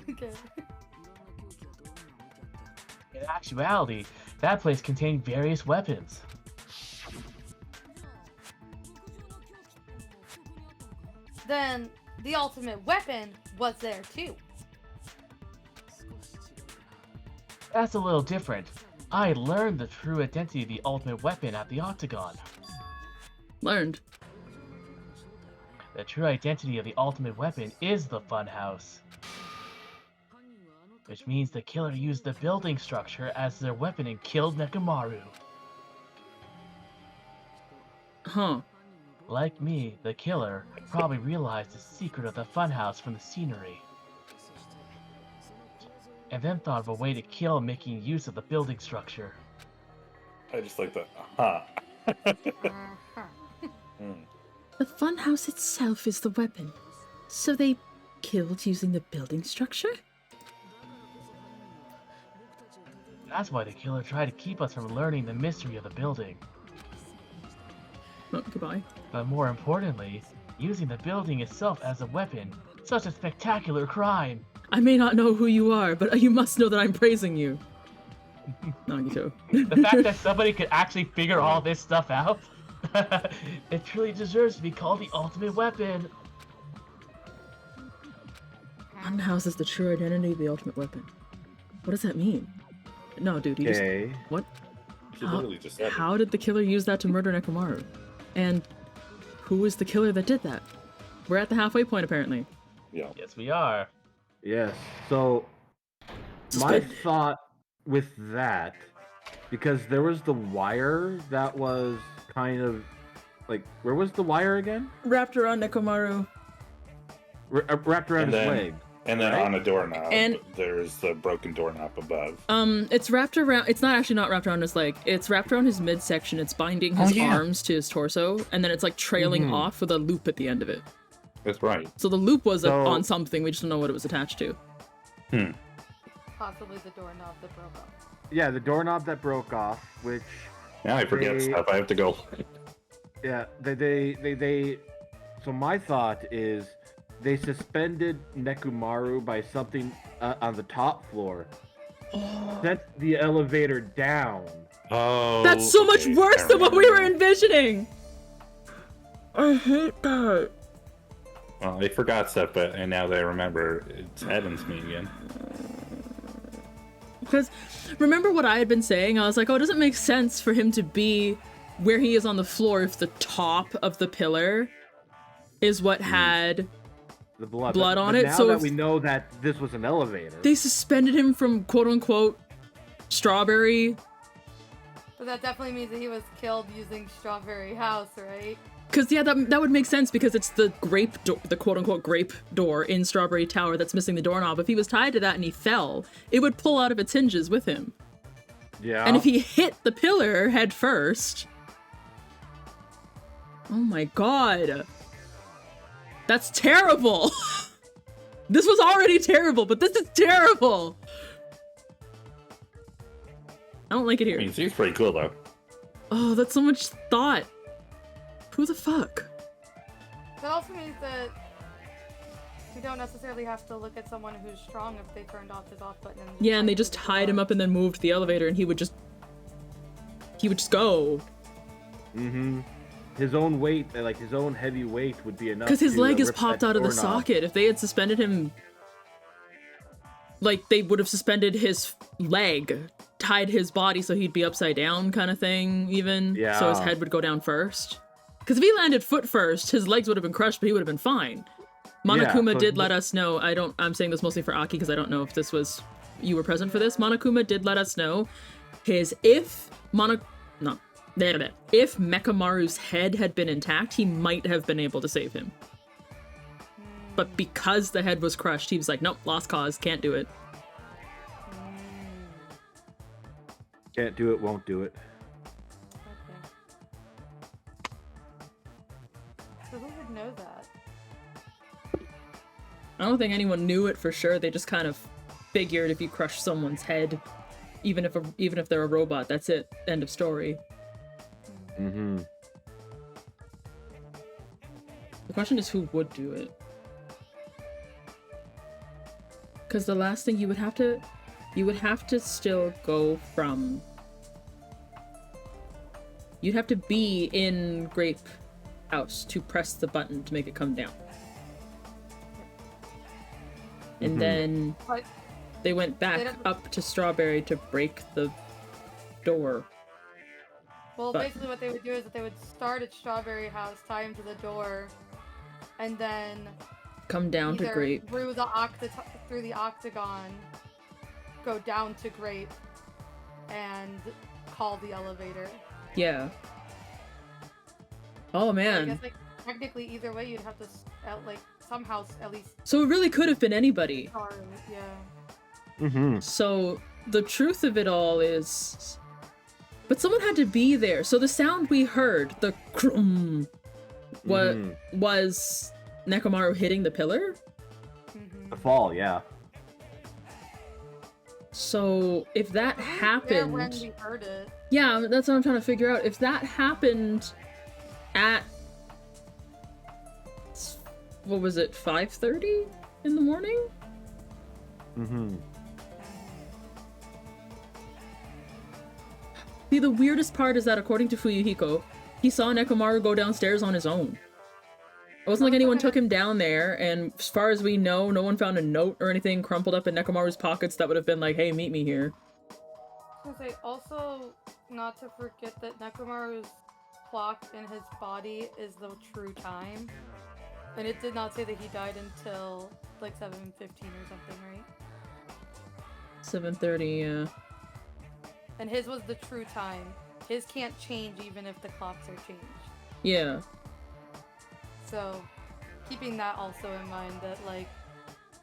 Okay. In actuality, that place contained various weapons. Then the ultimate weapon was there too. That's a little different. I learned the true identity of the ultimate weapon at the Octagon. Learned. The true identity of the ultimate weapon is the Funhouse. Which means the killer used the building structure as their weapon and killed Nekomaru. Huh. Like me, the killer probably realized the secret of the Funhouse from the scenery. And then thought of a way to kill making use of the building structure. I just like that. The funhouse itself is the weapon. So they killed using the building structure? That's why the killer tried to keep us from learning the mystery of the building. Oh, goodbye. But more importantly, using the building itself as a weapon, such a spectacular crime. I may not know who you are, but you must know that I'm praising you. Nagito. The fact that somebody could actually figure all this stuff out, it truly deserves to be called the ultimate weapon. Funhouse is the true identity of the ultimate weapon. What does that mean? No, dude, you just... What? She literally just said it. How did the killer use that to murder Nekomaru? And who is the killer that did that? We're at the halfway point, apparently. Yeah. Yes, we are. Yes. So, my thought with that, because there was the wire that was kind of like, where was the wire again? Wrapped around Nekomaru. Wrapped around his leg. And then right? on a doorknob, And- there's the broken doorknob above. It's wrapped around. It's not wrapped around his leg. It's wrapped around his midsection. It's binding his arms to his torso, and then it's like trailing off with a loop at the end of it. That's right. So the loop was on something. We just don't know what it was attached to. Possibly the doorknob that broke off. Yeah, the doorknob that broke off, which... Now I forget stuff. I have to go. Yeah, they... So my thought is, they suspended Nekomaru by something on the top floor. Sent the elevator down. Oh. That's so much worse than what we were envisioning! I hate that. Well, they forgot stuff, and now they remember. It's Evan's me again. Because remember what I had been saying? I was like, oh, it doesn't make sense for him to be where he is on the floor if the top of the pillar is what had the blood on but it. Now So that if we know that this was an elevator, they suspended him from quote-unquote strawberry. But that definitely means that he was killed using Strawberry House, right? Because, yeah, that would make sense because it's the the quote-unquote grape door in Strawberry Tower that's missing the doorknob. If he was tied to that and he fell, it would pull out of its hinges with him. Yeah. And if he hit the pillar head first... Oh my god. That's terrible! This was already terrible, but this is terrible! I don't like it here. I mean, she's pretty cool, though. Oh, that's so much thought. Who the fuck? That also means that we don't necessarily have to look at someone who's strong if they turned off his off button. Yeah, and they just tied him up and then moved the elevator and he would just go. Mm-hmm. His own weight, like his own heavy weight would be enough. Because his leg is rip popped that out of the doorknob. socket. If they had suspended him, like they would have suspended his leg, tied his body so he'd be upside down kind of thing even. Yeah. So his head would go down first. Because if he landed foot first, his legs would have been crushed, but he would have been fine. Monokuma so did let us know, I'm saying this mostly for Aki because I don't know if this was, you were present for this. Monokuma did let us know if Mekamaru's head had been intact, he might have been able to save him. But because the head was crushed, he was like, nope, lost cause, can't do it. Can't do it, won't do it. So who would know that? I don't think anyone knew it for sure. They just kind of figured if you crush someone's head, even if they're a robot, that's it. End of story. Mm-hmm. The question is who would do it. Because the last thing you would have to still go from. You'd have to be in Grape House to press the button to make it come down. And then But they went back up to Strawberry to break the door. well, But- basically what they would do is that they would start at Strawberry House, tie him to the door, and then Come down to either Grape. through the octagon, go down to Grape, and call the elevator. Yeah. Oh So I man. guess like technically either way you'd have to somehow at least So it really could have been anybody. start. Yeah. Mm-hmm. So the truth of it all is, but someone had to be there. So the sound we heard, the crum, what was Nekomaru hitting the pillar? The fall, yeah. So if that There when happened, we heard it. yeah, that's what I'm trying to figure out. If that happened at, what was it, 5:30 in the morning? Mm-hmm. See, the weirdest part is that according to Fuyuhiko, he saw Nekomaru go downstairs on his own. It wasn't like anyone took him down there, and as far as we know, no one found a note or anything crumpled up in Nekomaru's pockets that would have been like, hey, meet me here. I was gonna say, also, not to forget that Nekomaru's clock in his body is the true time. And it did not say that he died until, like, 7:15 or something, right? 7:30, yeah. And his was the true time. His can't change even if the clocks are changed. Yeah. So, keeping that also in mind, that, like,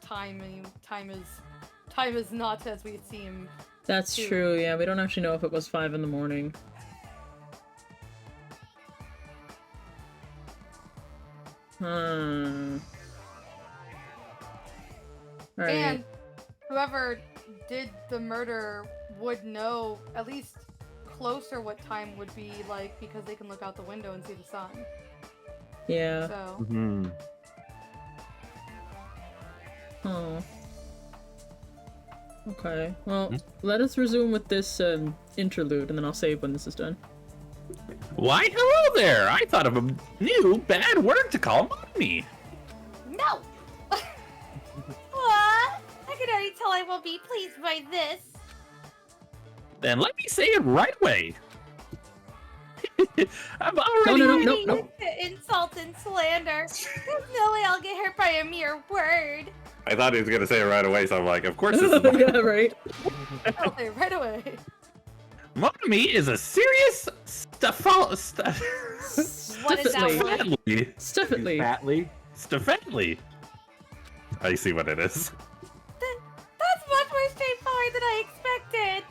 time is not as we seem. That's Two. true, yeah. We don't actually know if it was 5 in the morning. Alright. And whoever did the murder would know at least closer what time would be like because they can look out the window and see the sun. Yeah. So, Mm-hmm. Oh. Okay. Well, let us resume with this interlude, and then I'll save when this is done. Why, hello there! I thought of a new bad word to call mommy. No! What? I can already tell I won't be pleased by this. Then let me say it right way. I've already... No. Insult and slander. There's no way I'll get hurt by a mere word. I thought he was going to say it right away, so I'm like, of course this is Yeah, right. I'll say right away. mommy is a serious What is that Stiffly. word? Stiffly. Fatly. Stefetli. I see what it is. That's much more straightforward than I expected.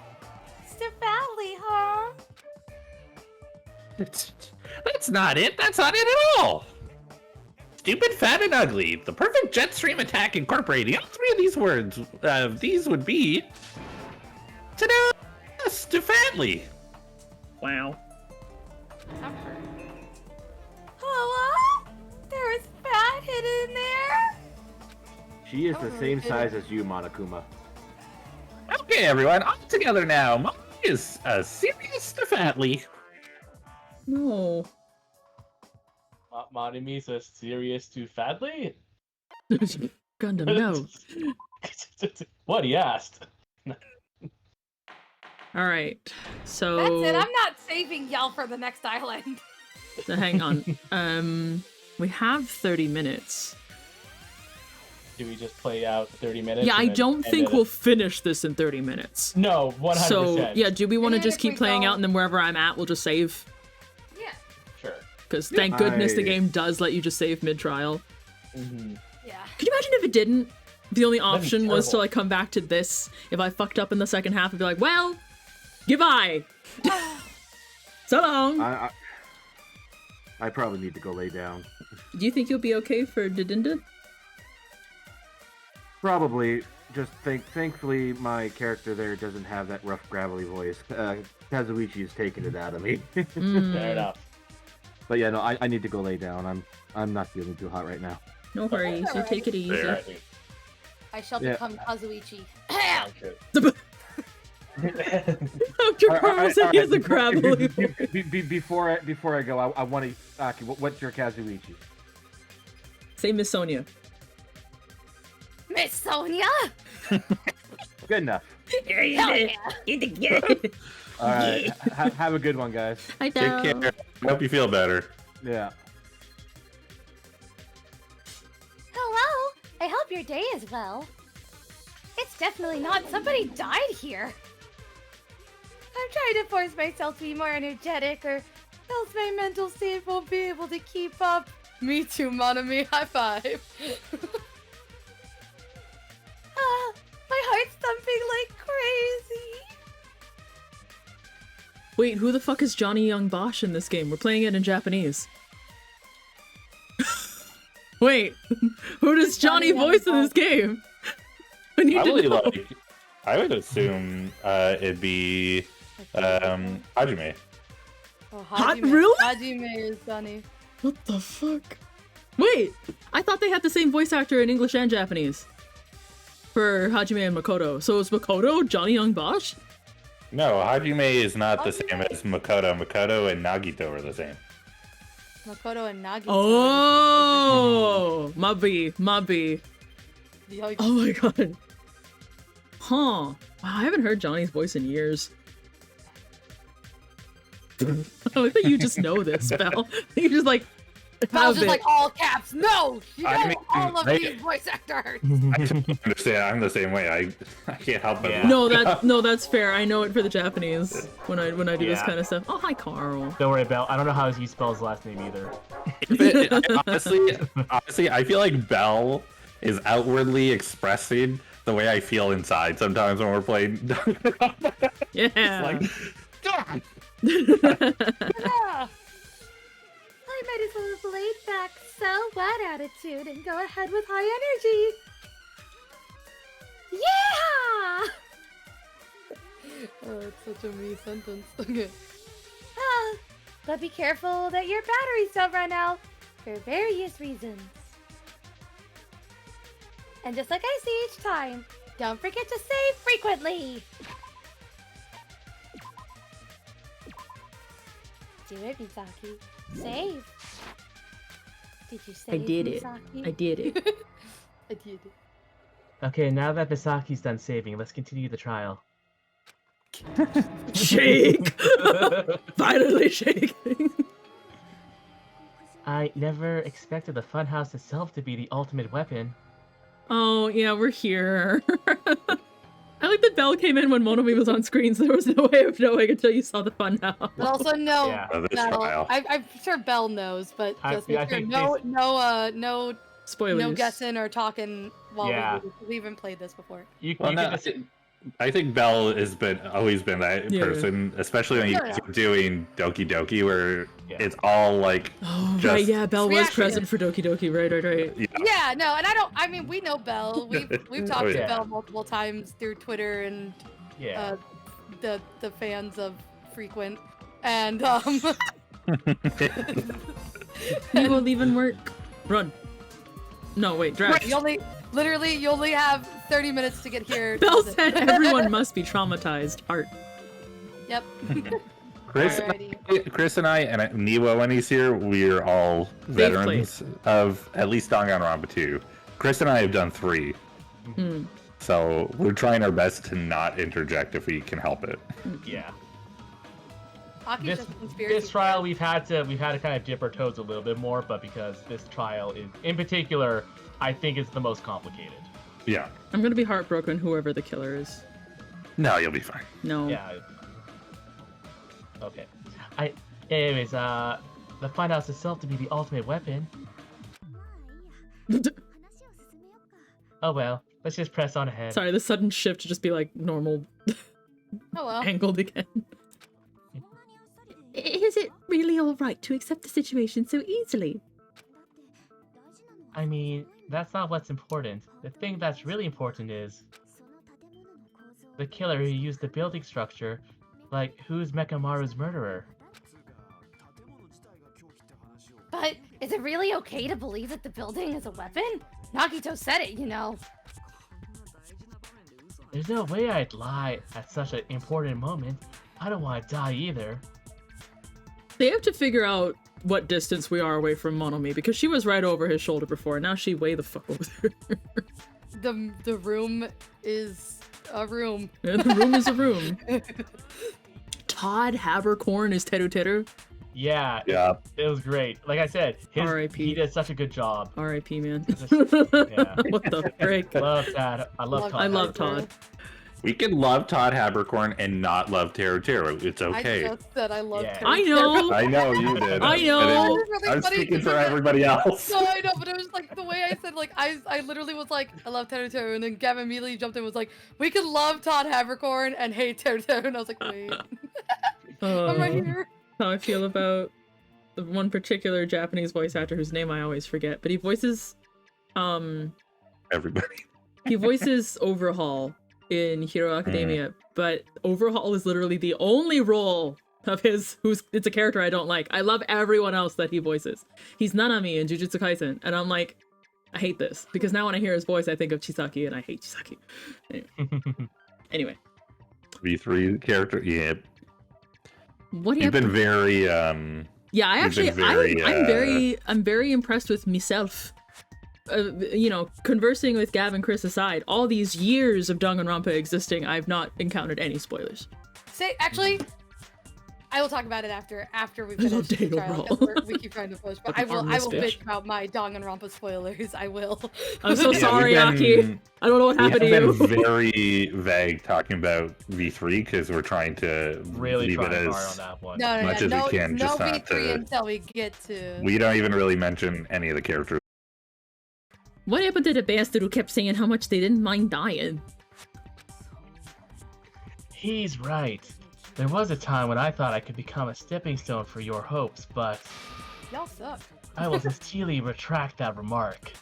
Stefali, huh? That's not it. That's not it at all. Stupid, fat, and ugly. The perfect jet stream attack incorporating all three of these words. These would be... Ta-da! Stefatly. Wow. Oh, what? There is fat hidden in there? She is the Oh, same okay. size as you, Monokuma. Okay, everyone, all together now. Mommy is a serious Stefatly. No. Monimi's a serious to Fadley? Gundam, no. What he asked. Alright. So... That's it. I'm not saving y'all for the next island. So hang on. We have 30 minutes. Do we just play out 30 minutes? Yeah, I and then don't end think it we'll at- finish this in 30 minutes. No, 100%. So, yeah, do we want to And then just if we keep playing out don't- and then wherever I'm at, we'll just save? Yeah. Sure. Because thank goodness the I- game does let you just save mid-trial. Mm-hmm. Yeah. Could you imagine if it didn't? The only That'd be option was to terrible. like come back to this. If I fucked up in the second half, I'd be like, well, goodbye. So long. I probably need to go lay down. Do you think you'll be okay for Didinda? Probably. Just thankfully, my character there doesn't have that rough, gravelly voice. Kazuichi has taken it out of me. Fair enough. But yeah, no, I need to go lay down. I'm not feeling too hot right now. No worries. You take it easy. There. I think. I shall Yeah. become Kazuichi. Dr. Carl said he has a gravelly voice. Before I go, I want to ask you, what's your Kazuichi? Say Miss Sonia. Miss Sonia? Good enough. Hell yeah. All right. Have a good one, guys. I Take care. Hope you feel better. Yeah. Hello. I hope your day is well. It's definitely not. Somebody died here. I'm trying to force myself to be more energetic, or else my mental state won't be able to keep up. Me too, Monami. High five. My heart's thumping like crazy. Wait, who the fuck is Johnny Young Bosch in this game? We're playing it in Japanese. Wait, who does Johnny voice in this game? I need to know. I would assume it'd be Hajime. Oh, Really? Hajime is Sunny. What the fuck? Wait, I thought they had the same voice actor in English and Japanese for Hajime and Makoto. So is Makoto Johnny Young Bosch? No, Hajime is not the same as Makoto. Makoto and Nagito are the same. Makoto and Nagito. Oh, Mabi. Yikes. Oh my god. Huh. Wow, I haven't heard Johnny's voice in years. I like that you just know this, Belle. You just like Belle's have just it. like all caps. No, you know I mean, all of these voice actors. I totally understand. I'm the same way. I can't help but Yeah. No, that's fair. I know it for the Japanese when I do this Yeah. kind of stuff. Oh, hi, Carl. Don't worry, Bell. I don't know how he spells his last name either. honestly, I feel like Bell is outwardly expressing the way I feel inside sometimes when we're playing. Yeah. Like, God. Yeah. I might as well have laid back, so what attitude and go ahead with high energy. Yeah! Oh, it's such a me sentence. Okay. But be careful that your batteries don't run out for various reasons. And just like I say each time, don't forget to save frequently. Do it, Misaki. Save. Did you save, I did it. Misaki? I did it. I did it. Okay, now that Misaki's done saving, let's continue the trial. Shake! Finally shaking. I never expected the funhouse itself to be the ultimate weapon. Oh, yeah, we're here. I like that Belle came in when Monami was on screen, so there was no way of knowing until you saw the funhouse. But also no, Yeah. This no, trial. I'm sure Belle knows, but I- just yeah, I make sure think no Spoilers. guessing or talking while Yeah. we haven't played this before. You Well, can no, just... I think Bell has always been that Yeah. person, especially when you Yeah. guys are doing Doki Doki, where Yeah. it's all like, Oh, Just- right, yeah, Belle was Reaction. present for Doki Doki, right. Yeah, no, and I mean, we know Belle. We've talked Oh, to yeah. Belle multiple times through Twitter and Yeah. the fans of Frequent, and You will even work. Run. No, wait, drag. you only have 30 minutes to get here. Belle said everyone must be traumatized. Heart. Yep. Chris, Alrighty. Chris and I, and Niwo when he's here, we're all veterans of at least Danganronpa 2. Chris and I have done 3, Hmm. so we're trying our best to not interject if we can help it. Yeah. Aki's This just a conspiracy this trial we've had to kind of dip our toes a little bit more, but because this trial is in particular, I think it's the most complicated. Yeah. I'm gonna be heartbroken, whoever the killer is. No, you'll be fine. No. Yeah. Okay. Anyways, the funhouse itself to be the ultimate weapon. Oh well, let's just press on ahead. Sorry, the sudden shift to just be like normal Oh well. angled again. Is it really alright to accept the situation so easily? I mean, that's not what's important. The thing that's really important is the killer who used the building structure. Like, who's Mekamaru's murderer? But is it really okay to believe that the building is a weapon? Nagito said it, you know. There's no way I'd lie at such an important moment. I don't want to die either. They have to figure out what distance we are away from Monomi, because she was right over his shoulder before, and now she way the fuck over there. The room is a room. Yeah, the room is a room. Todd Habercorn is Teru Teru. Yeah, Yeah. it was great. Like I said, R.I.P. he did such a good job. R.I.P. man. Yeah. What the frick? Love that. I love Todd. I love Todd. We can love Todd Habercorn and not love Teru Teru. It's okay. I just said I love Yeah. Teru I know. I know you did. I know. And It it- was really I'm funny speaking for because everybody else. No, I know, but it was like the way I said, like, I literally was like, I love Teru Teru, and then Gavin immediately jumped in and was like, we could love Todd Habercorn and hate Teru Teru, and I was like, wait. I'm right here. How I feel about the one particular Japanese voice actor whose name I always forget, but he voices Everybody. he voices Overhaul in Hero Academia, but Overhaul is literally the only role of his it's a character I don't like. I love everyone else that he voices. He's Nanami in Jujutsu Kaisen, and I'm like, I hate this, because now when I hear his voice I think of Chisaki, and I hate Chisaki. Anyway. V3 character, yeah. What do you You've have been to- very Yeah, I You've been actually, very, I'm very impressed with myself. You know, conversing with Gavin, Kris aside, all these years of Danganronpa existing, I've not encountered any spoilers. Say, actually, I will talk about it after we I love finish the Date trial, overall. 'cause we keep trying to push, but Fucking I armless will bitch. bitch about my Danganronpa spoilers. I will. I'm so Yeah, sorry, we've Aki. been- I don't know what we have happened to you. been very vague talking about V3 because we're trying to Really leave it trying hard on as that one. No, much as we can, no just not V3 to- until we get to. we don't even really mention any of the characters. What happened to the bastard who kept saying how much they didn't mind dying? He's right. There was a time when I thought I could become a stepping stone for your hopes, but Y'all suck. I will sincerely retract that remark.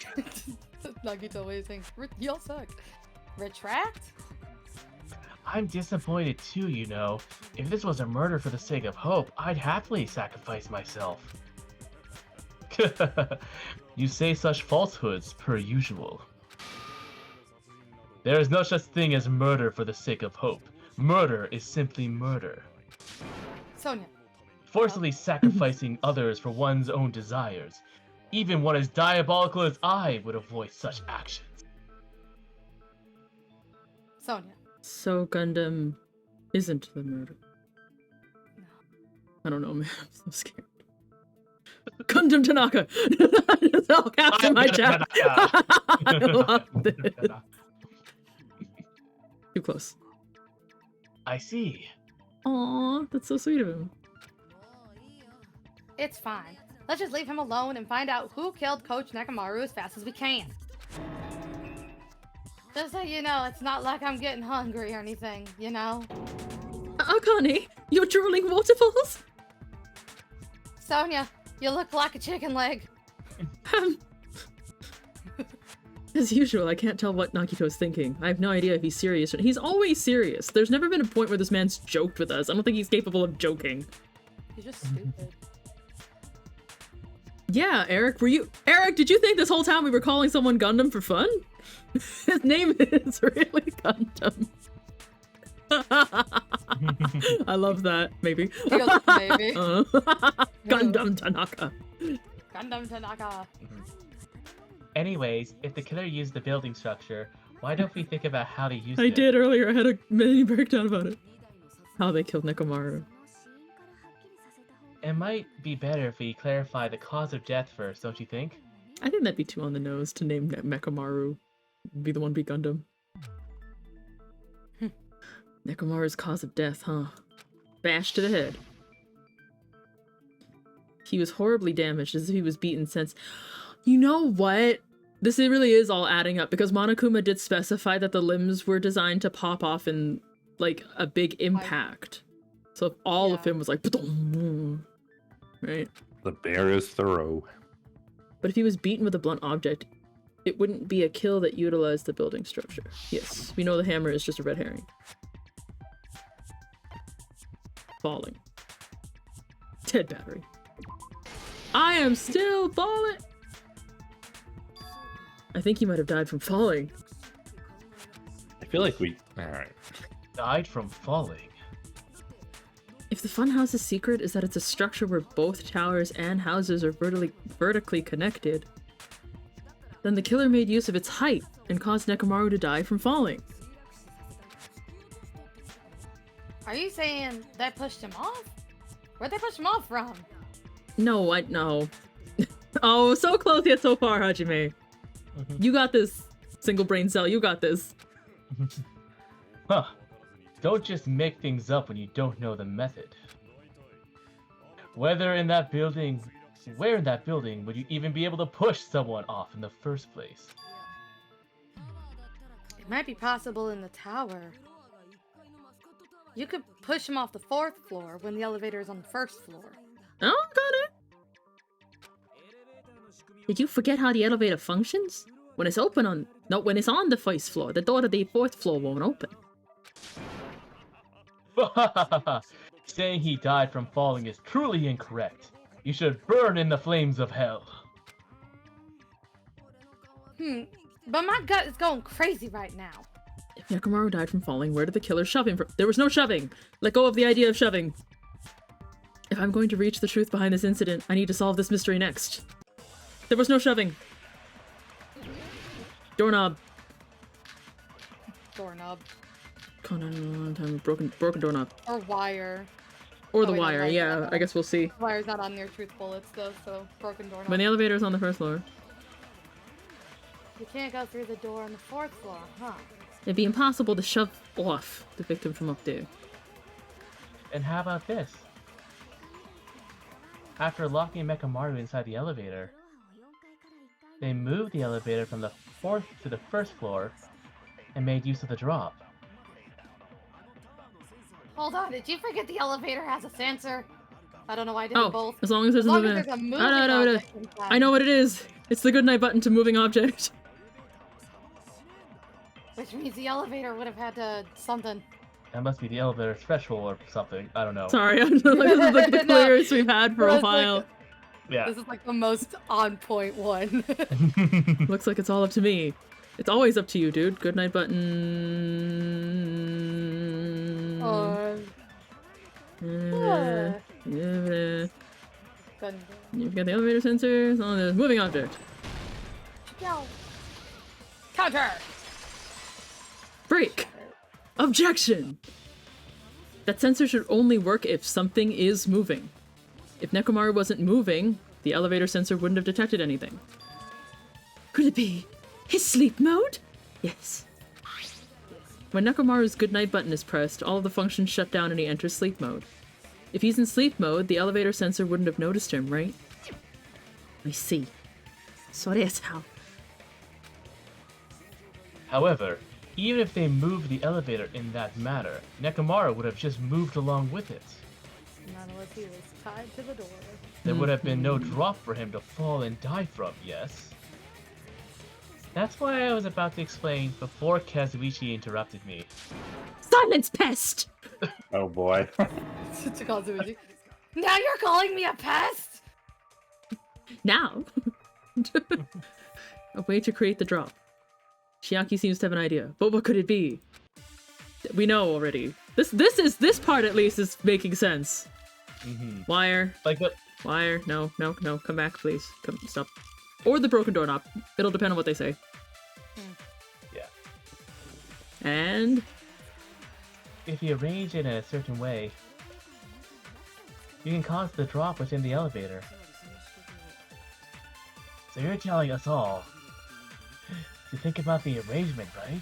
Nagito waving. Y'all suck. Retract? I'm disappointed too, you know. If this was a murder for the sake of hope, I'd happily sacrifice myself. You say such falsehoods, per usual. There is no such thing as murder for the sake of hope. Murder is simply murder. Sonia. Forcibly sacrificing others for one's own desires. Even one as diabolical as I would avoid such actions. Sonia. So Gundam isn't the murder. I don't know, man. I'm so scared. Gundam Tanaka! It's all caps in my chat. I loved it. Too close. I see. Aw, that's so sweet of him. It's fine. Let's just leave him alone and find out who killed Coach Nekomaru as fast as we can. Just so you know, it's not like I'm getting hungry or anything, you know? Akane, you're drooling waterfalls? Sonia, you look like a chicken leg. As usual, I can't tell what Nagito's thinking. I have no idea if he's serious. He's always serious. There's never been a point where this man's joked with us. I don't think he's capable of joking. He's just stupid. Yeah, Eric, Eric, did you think this whole time we were calling someone Gundam for fun? His name is really Gundam. I love that. Maybe. He goes, maybe. Gundam Tanaka. Gundam Tanaka. Anyways, if the killer used the building structure, why don't we think about how they used it? I did earlier. I had a mini breakdown about it. How they killed Nekomaru. It might be better if we clarify the cause of death first, don't you think? I think that'd be too on the nose to name Nekomaru. Be the one be Gundam. Nekomaru's cause of death, huh? Bash to the head. He was horribly damaged as if he was beaten since... You know what? This really is all adding up because Monokuma did specify that the limbs were designed to pop off in, like, a big impact. So if all of him was like... Right? The bear is thorough. But if he was beaten with a blunt object, it wouldn't be a kill that utilized the building structure. Yes, we know the hammer is just a red herring. Falling. Dead battery. I am still falling! I think he might have died from falling. I feel like we. Alright. Died from falling. If the funhouse's secret is that it's a structure where both towers and houses are vertically connected, then the killer made use of its height and caused Nekomaru to die from falling. Are you saying that pushed him off? Where'd they push him off from? No, no. Oh, so close yet so far, Hajime. You got this, single brain cell, you got this. Huh. Don't just make things up when you don't know the method. Where in that building would you even be able to push someone off in the first place? It might be possible in the tower. You could push him off the 4th floor when the elevator is on the 1st floor. Oh, got it. Did you forget how the elevator functions? When it's open on... No, when it's on the 1st floor, the door to the 4th floor won't open. Saying he died from falling is truly incorrect. You should burn in the flames of hell. But my gut is going crazy right now. If Nekomaru died from falling, where did the killer shove him from? There was no shoving! Let go of the idea of shoving! If I'm going to reach the truth behind this incident, I need to solve this mystery next. There was no shoving! Doorknob. Doorknob. Broken doorknob. Or wire. Or the wait, no, wire, wire's yeah, not I guess we'll see. Wire's not on near truth bullets though, so broken doorknob. When the elevator's on the 1st floor. You can't go through the door on the 4th floor, huh? It'd be impossible to shove off the victim from up there. And how about this? After locking Nekomaru inside the elevator, they moved the elevator from the 4th to the 1st floor and made use of the drop. Hold on, did you forget the elevator has a sensor? I don't know why I did Oh, both. as long as there's As a long moving... as there's a moving no. object inside. I know what it is! It's the goodnight button to moving object. Which means the elevator would have had to something. That must be the elevator threshold or something. I don't know. Sorry, I'm just like, this is like the No. clearest we've had for a It's like- while. Yeah. This is like the most on point one. Looks like it's all up to me. It's always up to you, dude. Goodnight button. Yeah. You've got the elevator sensors on the moving object. Yo. Counter! Break! Objection! That sensor should only work if something is moving. If Nekomaru wasn't moving, the elevator sensor wouldn't have detected anything. Could it be his sleep mode? Yes. When Nekomaru's goodnight button is pressed, all of the functions shut down and he enters sleep mode. If he's in sleep mode, the elevator sensor wouldn't have noticed him, right? I see. So that's how. However, even if they moved the elevator in that manner, Nekomaru would have just moved along with it. Not unless he was tied to the door. There would have been no drop for him to fall and die from, yes? That's why I was about to explain before Kazuichi interrupted me. Silence, pest! Oh boy. To Kazuichi. Now you're calling me a pest? Now! A way to create the drop. Chiaki seems to have an idea, but what could it be? We know already. This part at least is making sense. Wire. Like the Wire. No, come back, please. Come, stop. Or the broken doorknob. It'll depend on what they say. yeah. And... If you arrange it in a certain way, you can cause the drop within the elevator. So you're telling us all to think about the arrangement, right?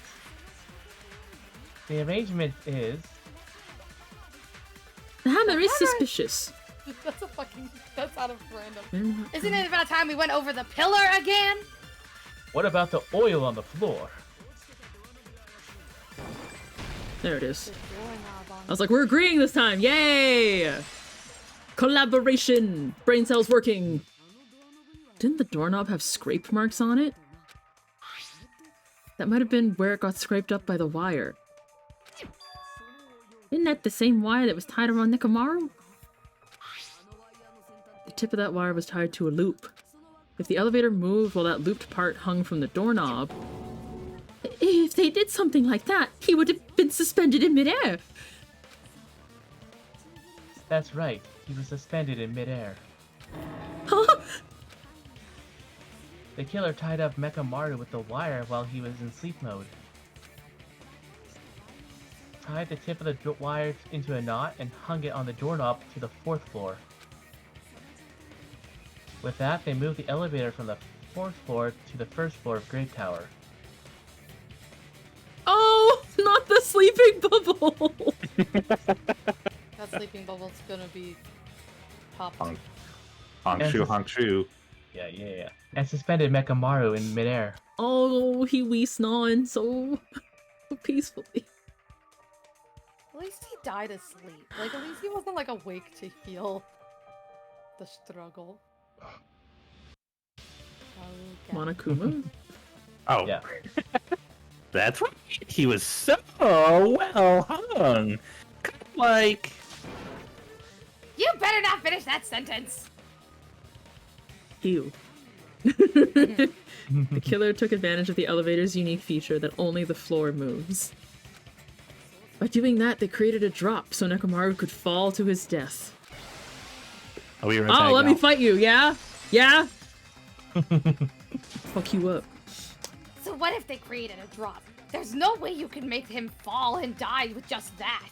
The arrangement is... the hammer is suspicious. That's out of random. Isn't it about time we went over the pillar again? What about the oil on the floor? There it is. I was like, we're agreeing this time. Yay! Collaboration! Brain cells working. Didn't the doorknob have scrape marks on it? That might have been where it got scraped up by the wire. Isn't that the same wire that was tied around Nekomaru? The tip of that wire was tied to a loop. If the elevator moved while that looped part hung from the doorknob... If they did something like that, he would have been suspended in midair. That's right. He was suspended in midair. Huh? The killer tied up Mekamaru with the wire while he was in sleep mode. Tied the tip of the wire into a knot and hung it on the doorknob to the 4th floor. With that, they moved the elevator from the 4th floor to the 1st floor of Great Tower. Oh, not the sleeping bubble! That sleeping bubble's gonna be popped. Honk shoe. Yeah. And suspended Mekamaru in midair. Oh, he wee snawing so peacefully. At least he died asleep. Like, at least he wasn't, like, awake to feel the struggle. Okay. Monokuma? Oh, Yeah. That's right. He was so well hung. Kind of like. You better not finish that sentence. Ew. The killer took advantage of the elevator's unique feature that only the floor moves. By doing that, they created a drop so Nekomaru could fall to his death. Are we Oh, let me fight you, yeah? Yeah? Fuck you up. So what if they created a drop? There's no way you can make him fall and die with just that.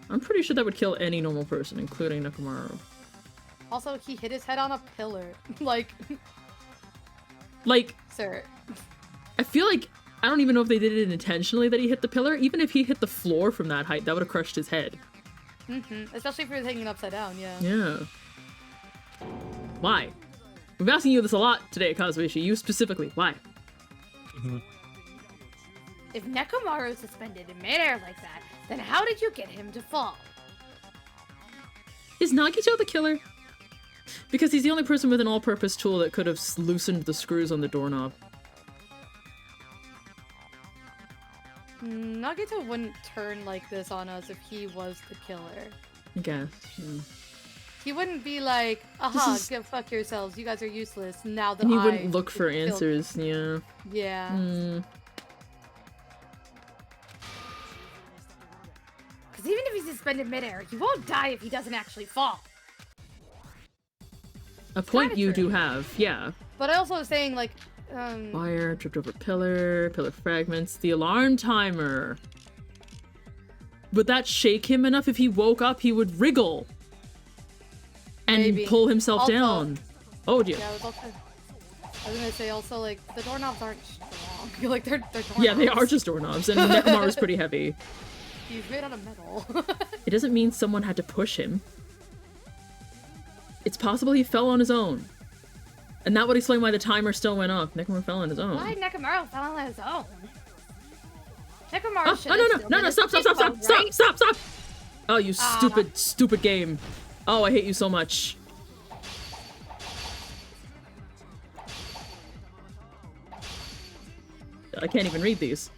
I'm pretty sure that would kill any normal person, including Nekomaru. Also, he hit his head on a pillar. Like, sir. I feel like, I don't even know if they did it intentionally that he hit the pillar. Even if he hit the floor from that height, that would have crushed his head. Especially if you're hanging upside down, yeah. Yeah. Why? We've been asking you this a lot today, Kazuichi. You specifically. Why? If Nekomaru is suspended in midair like that, then how did you get him to fall? Is Nagito the killer? Because he's the only person with an all-purpose tool that could have loosened the screws on the doorknob. Nagito wouldn't turn like this on us if he was the killer. I guess. Yeah. He wouldn't be like, aha, go fuck yourselves, you guys are useless, now that And he I wouldn't look for killed-" answers, yeah. Yeah. Because even if he's suspended midair, he won't die if he doesn't actually fall. A point kinda you true. do have, yeah. But I also was saying, like, Wire, tripped over pillar fragments, the alarm timer. Would that shake him enough? If he woke up, he would wriggle and Maybe. pull himself Also- down. Oh dear. yeah, I was gonna say also, like, the doorknobs aren't strong. Like, they're doorknobs. Yeah, they are just doorknobs, and Nekomaru's pretty heavy. He's made out of metal. It doesn't mean someone had to push him. It's possible he fell on his own. And that would explain why the timer still went off. Nekomaru fell on his own. Why Nekomaru fell on his own? Nekomaru should No, stop! Oh, you stupid game. Oh, I hate you so much. I can't even read these.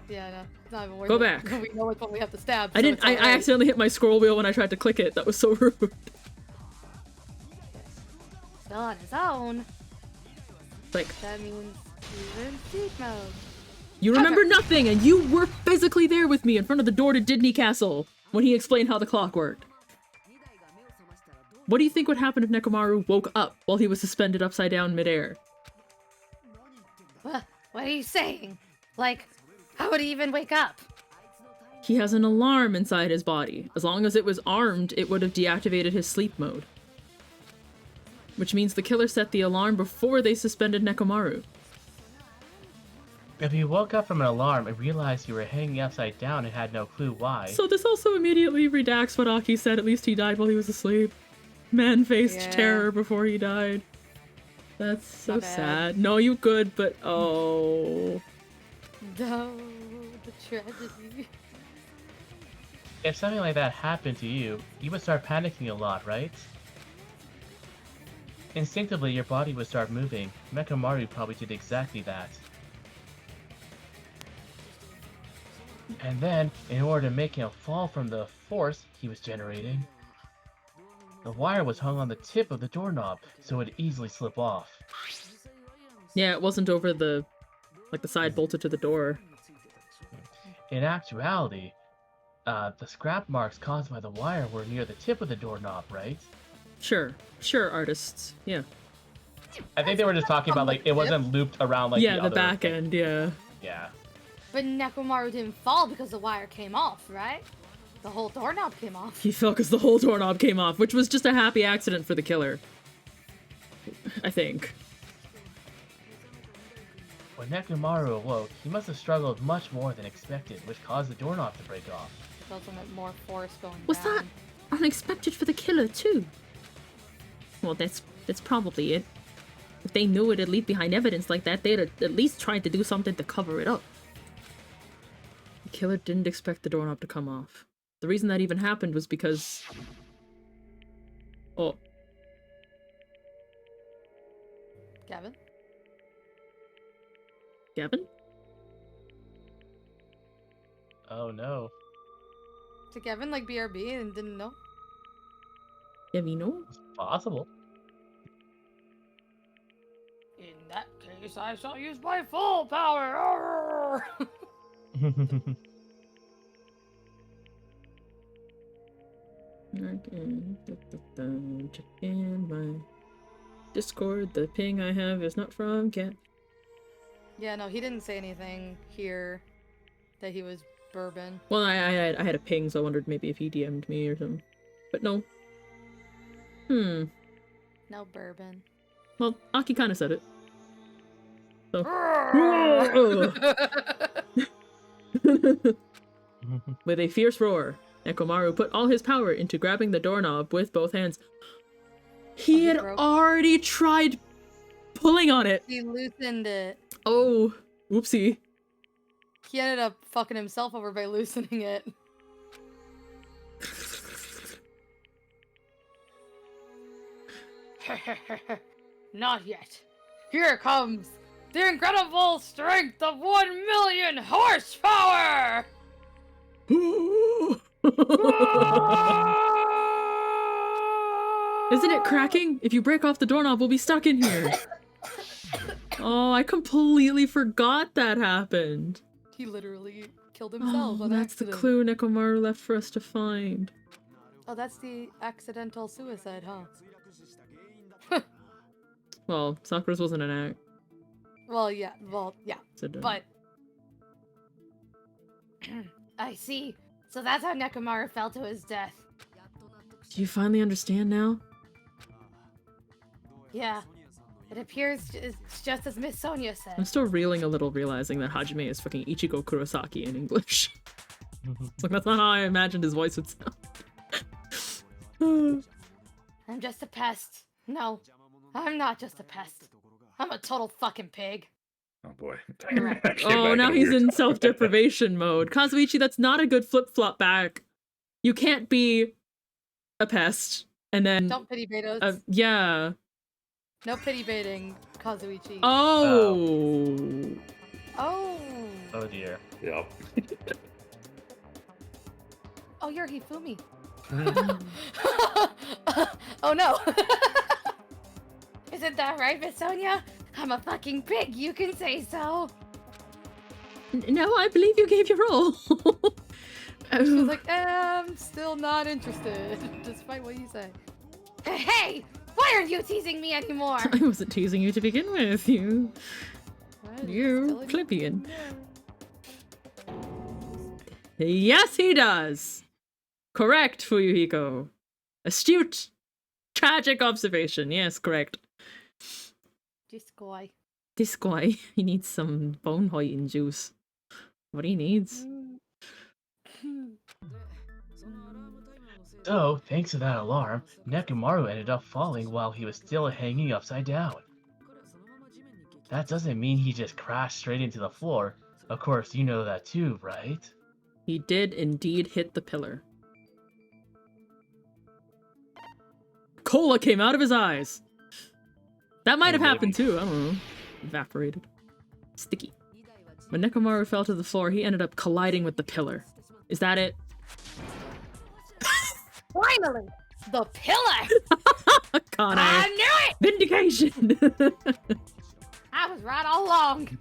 Yeah, no, it's not even worth Go it. back. We know, like, when we have to stab. I so didn't. it's I alright. accidentally hit my scroll wheel when I tried to click it. That was so rude. Still on his own. Like, That means he's in sleep mode. you remember nothing, and you were physically there with me in front of the door to Disney Castle when he explained how the clock worked. What do you think would happen if Nekomaru woke up while he was suspended upside down midair? What are you saying? Like, how would he even wake up? He has an alarm inside his body. As long as it was armed, it would have deactivated his sleep mode. Which means the killer set the alarm before they suspended Nekomaru. If you woke up from an alarm and realized you were hanging upside down and had no clue why, So this also immediately redacts what Aki said. At least he died while he was asleep. Man faced Yeah. terror before he died. That's so My bad. sad. No, you good, but oh. No, the tragedy. if something like that happened to you, you would start panicking a lot, right? Instinctively, your body would start moving. Mekamaru probably did exactly that. And then, in order to make him fall from the force he was generating, the wire was hung on the tip of the doorknob, so it would easily slip off. Yeah, it wasn't over the, like the side bolted to the door. in actuality, the scrap marks caused by the wire were near the tip of the doorknob, right? Sure, artists. Yeah. I think they were just talking about like it wasn't looped around like yeah, the the other, back like, end, yeah. Yeah. But Nekomaru didn't fall because the wire came off, right? The whole doorknob came off. He fell because the whole doorknob came off, which was just a happy accident for the killer. I think. When Nekomaru awoke, he must have struggled much more than expected, which caused the doorknob to break off. Doesn't more force going Was down. that unexpected for the killer too? Well, that's probably it. If they knew it'd leave behind evidence like that, they'd at least tried to do something to cover it up. The killer didn't expect the doorknob to come off. The reason that even happened was because... Oh. Gavin? Gavin? Oh no. Did Gavin like BRB and didn't know? Gavino? It's possible. In that case, I shall use my full power. Check in my Discord. The ping I have is not from Cat. Yeah, no, he didn't say anything here that he was bourbon. Well, I had a ping, so I wondered maybe if he DM'd me or something. But no. No bourbon. Well, Aki kind of said it. So. With a fierce roar, Nekomaru put all his power into grabbing the doorknob with both hands. He had already tried pulling on it. He loosened it. Oh, whoopsie. He ended up fucking himself over by loosening it. Not yet. Here comes the incredible strength of 1,000,000 horsepower! Isn't it cracking? If you break off the doorknob, we'll be stuck in here. Oh, I completely forgot that happened. He literally killed himself on That's accident. the clue Nekomaru left for us to find. Oh, that's the accidental suicide, huh? Well, Sakura's wasn't an act. Well, yeah. Said, But I see. So that's how Nekomaru fell to his death. do you finally understand now? Yeah. It appears it's just as Miss Sonia said. I'm still reeling a little, realizing that Hajime is fucking Ichigo Kurosaki in English. It's like, that's not how I imagined his voice would sound. I'm just a pest. No, I'm not just a pest. I'm a total fucking pig. Oh boy. Oh, now he's in self-deprivation mode. Kazuichi, that's not a good flip-flop back. You can't be a pest and then... don't pity bait us. Yeah. No pity baiting, Kazuichi. Oh. Oh. Oh dear. Yep. Oh, you're Hifumi. Oh no. Isn't that right, Miss Sonia? I'm a fucking pig, you can say so. No, I believe you gave your all. She was like, I'm still not interested, despite what you say. Hey! Why aren't you teasing me anymore? I wasn't teasing you to begin with, you What? you Still plebeian. No. Yes, he does. Correct, Fuyuhiko. Astute, tragic observation. Yes, correct. This guy. This guy, he needs some bone whitening juice. What he needs. So, thanks to that alarm, Nekomaru ended up falling while he was still hanging upside down. That doesn't mean he just crashed straight into the floor. Of course, you know that too, right? He did indeed hit the pillar. Cola came out of his eyes. That might have happened too. I don't know. Evaporated. Sticky. When Nekomaru fell to the floor, he ended up colliding with the pillar. Is that it? Finally! The pillar! Akane. I knew it! Vindication! I was right all along.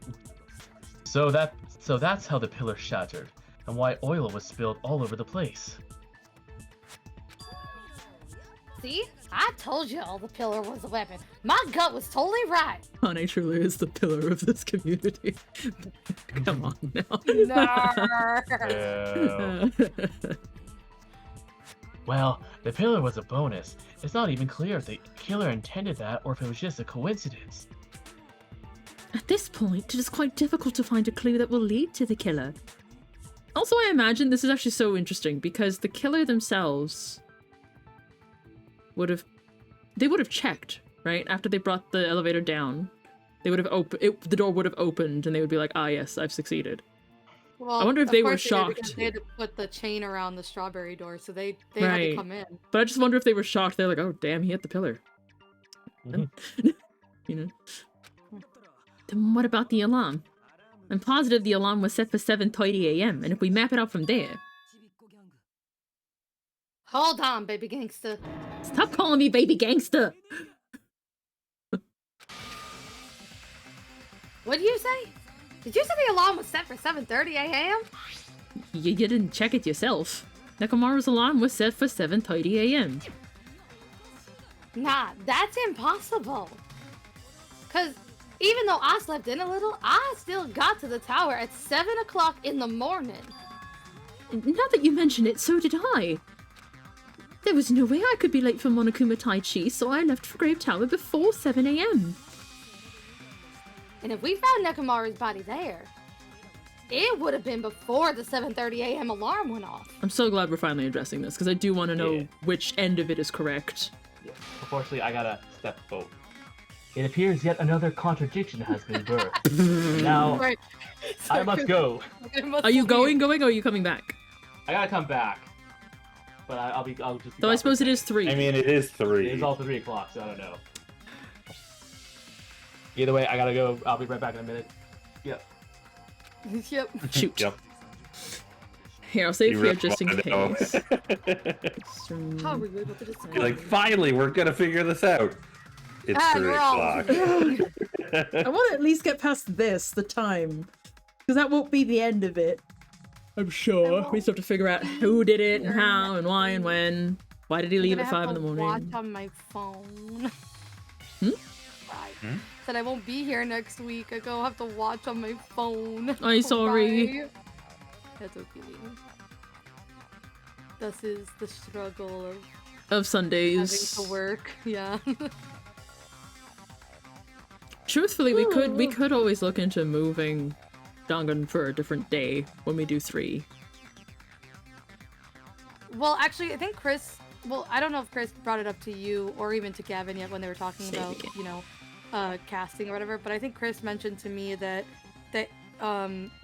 So that's how the pillar shattered. and why oil was spilled all over the place. See? I told you all the pillar was a weapon. My gut was totally right. Akane truly is the pillar of this community. Come on now. No. Well, the pillar was a bonus. It's not even clear if the killer intended that or if it was just a coincidence. At this point, it is quite difficult to find a clue that will lead to the killer. Also, I imagine this is actually so interesting because the killer themselves would have checked, right? After they brought the elevator down, they would have the door would have opened and they would be like, ah yes, I've succeeded. Well, I wonder if of they were course did, because shocked. They had to put the chain around the strawberry door, so they had Right. to come in. But I just wonder if they were shocked. They're like, oh damn, he hit the pillar. Mhm. You know. Then what about the alarm? I'm positive the alarm was set for 7:30 a.m. and if we map it out from there. Hold on, baby gangster. Stop calling me baby gangster! What did you say? Did you say the alarm was set for 7:30 a.m.? You didn't check it yourself. Nekomaru's alarm was set for 7:30 a.m. Nah, that's impossible. Cause even though I slept in a little, I still got to the tower at 7 o'clock in the morning. Now that you mention it, so did I. There was no way I could be late for Monokuma Tai-Chi, so I left for Grave Tower before 7 a.m. And if we found Nekomaru's body there, it would have been before the 7:30 a.m. alarm went off. I'm so glad we're finally addressing this, because I do want to know Yeah. which end of it is correct. Yeah. Unfortunately, I gotta step vote. It appears yet another contradiction has been birthed. Now, Right. I must go. Are you going, or are you coming back? I gotta come back. But I'll just be Though I gone suppose for a it is second. 3. I mean, it is 3. It's all 3 o'clock, so I don't know. Either way, I gotta go. I'll be right back in a minute. Yep. Yep. Shoot. Yep. Here, I'll save You here really just in wanna know. case. How were you able to decide? You're like, finally, we're gonna figure this out. It's 3 we're all- o'clock. I want to at least get past this, the time. Because that won't be the end of it. I'm sure. We still have to figure out who did it, and how, and why, and when. Why did he leave at 5 in the morning? Watch on my phone. Hmm? Right. Hmm? Said I won't be here next week. I go have to watch on my phone. I'm sorry. Right? That's okay. This is the struggle of Of Sundays. having to work. Yeah. Truthfully, we could always look into moving Dangan for a different day when we do 3. Well, actually, I think Kris. Well, I don't know if Kris brought it up to you or even to Gavin yet when they were talking Say it about, again. you know, casting or whatever. But I think Kris mentioned to me that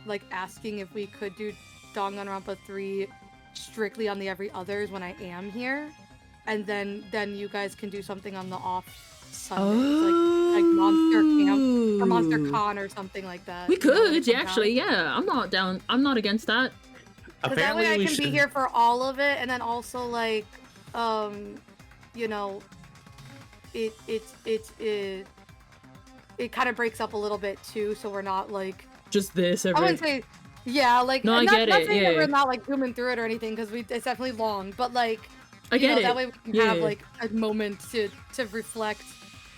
like asking if we could do Danganronpa 3 strictly on the every others when I am here, and then you guys can do something on the off Sundays, like Monster Camp or Monster Con or something like that. We you know, could, somehow. actually, yeah. I'm not down. I'm not against that. Because that way Apparently, I we can should. be here for all of it, and then also like, you know, it kind of breaks up a little bit too, so we're not like. Just this I every. wouldn't say, yeah, like No, I not, get not it, saying yeah. that we're not like zooming through it or anything, because it's definitely long, but like, I you get know, it. that way we can Yeah. have like a moment to reflect,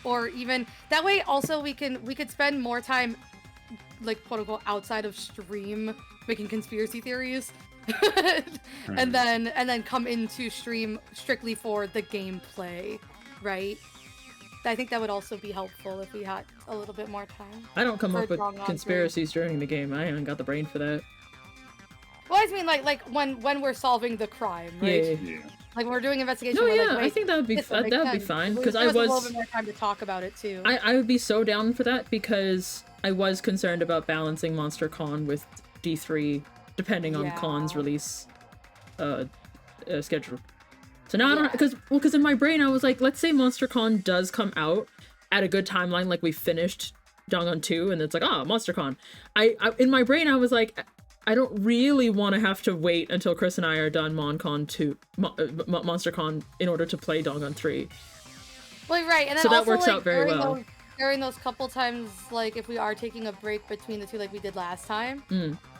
or even that way also we could spend more time, like quote unquote outside of stream making conspiracy theories. and then come into stream strictly for the gameplay, right? I think that would also be helpful if we had a little bit more time. I don't come for up with Danganronpa. conspiracies during the game. I haven't got the brain for that. Well, I mean, like when we're solving the crime, right? Yeah. Yeah. Like when we're doing investigation. No, we're yeah, like, I wait, think that would be this would make that'd be sense. fine It because would I give us a little was bit more time to talk about it too. I would be so down for that because I was concerned about balancing Monster Con with D3 depending on Yeah. Con's release schedule. So now I Yeah. don't because in my brain I was like, let's say Monster Con does come out at a good timeline, like we finished Dangan 2 and it's like, Monster Con. I in my brain I was like, I don't really want to have to wait until Kris and I are done MonCon 2 Monster Con in order to play Dangan 3. Well, right, and then So that also, works like, out very during well. during those couple times, like if we are taking a break between the two, like we did last time,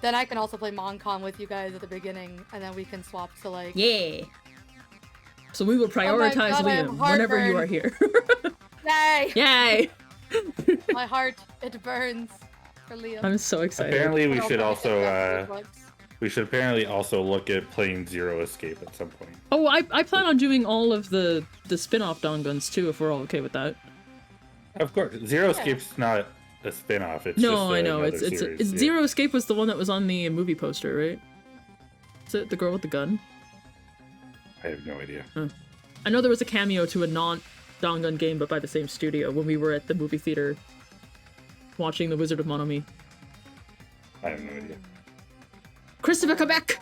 then I can also play Moncom with you guys at the beginning, and then we can swap to like. Yeah. So we will prioritize God, Liam whenever you are here. Yay! Yay! My heart, it burns for Liam. I'm so excited. Apparently, we But should also also apparently also look at playing Zero Escape at some point. Oh, I plan on doing all of the spin-off Danguns too, if we're all okay with that. Of course, Zero Escape's not a spin-off. It's No, just I know. another It's series, yeah. Zero Escape was the one that was on the movie poster, right? Is it the girl with the gun? I have no idea. I know there was a cameo to a non-Dangun game, but by the same studio when we were at the movie theater watching The Wizard of Monomi. I have no idea. Christopher, come back!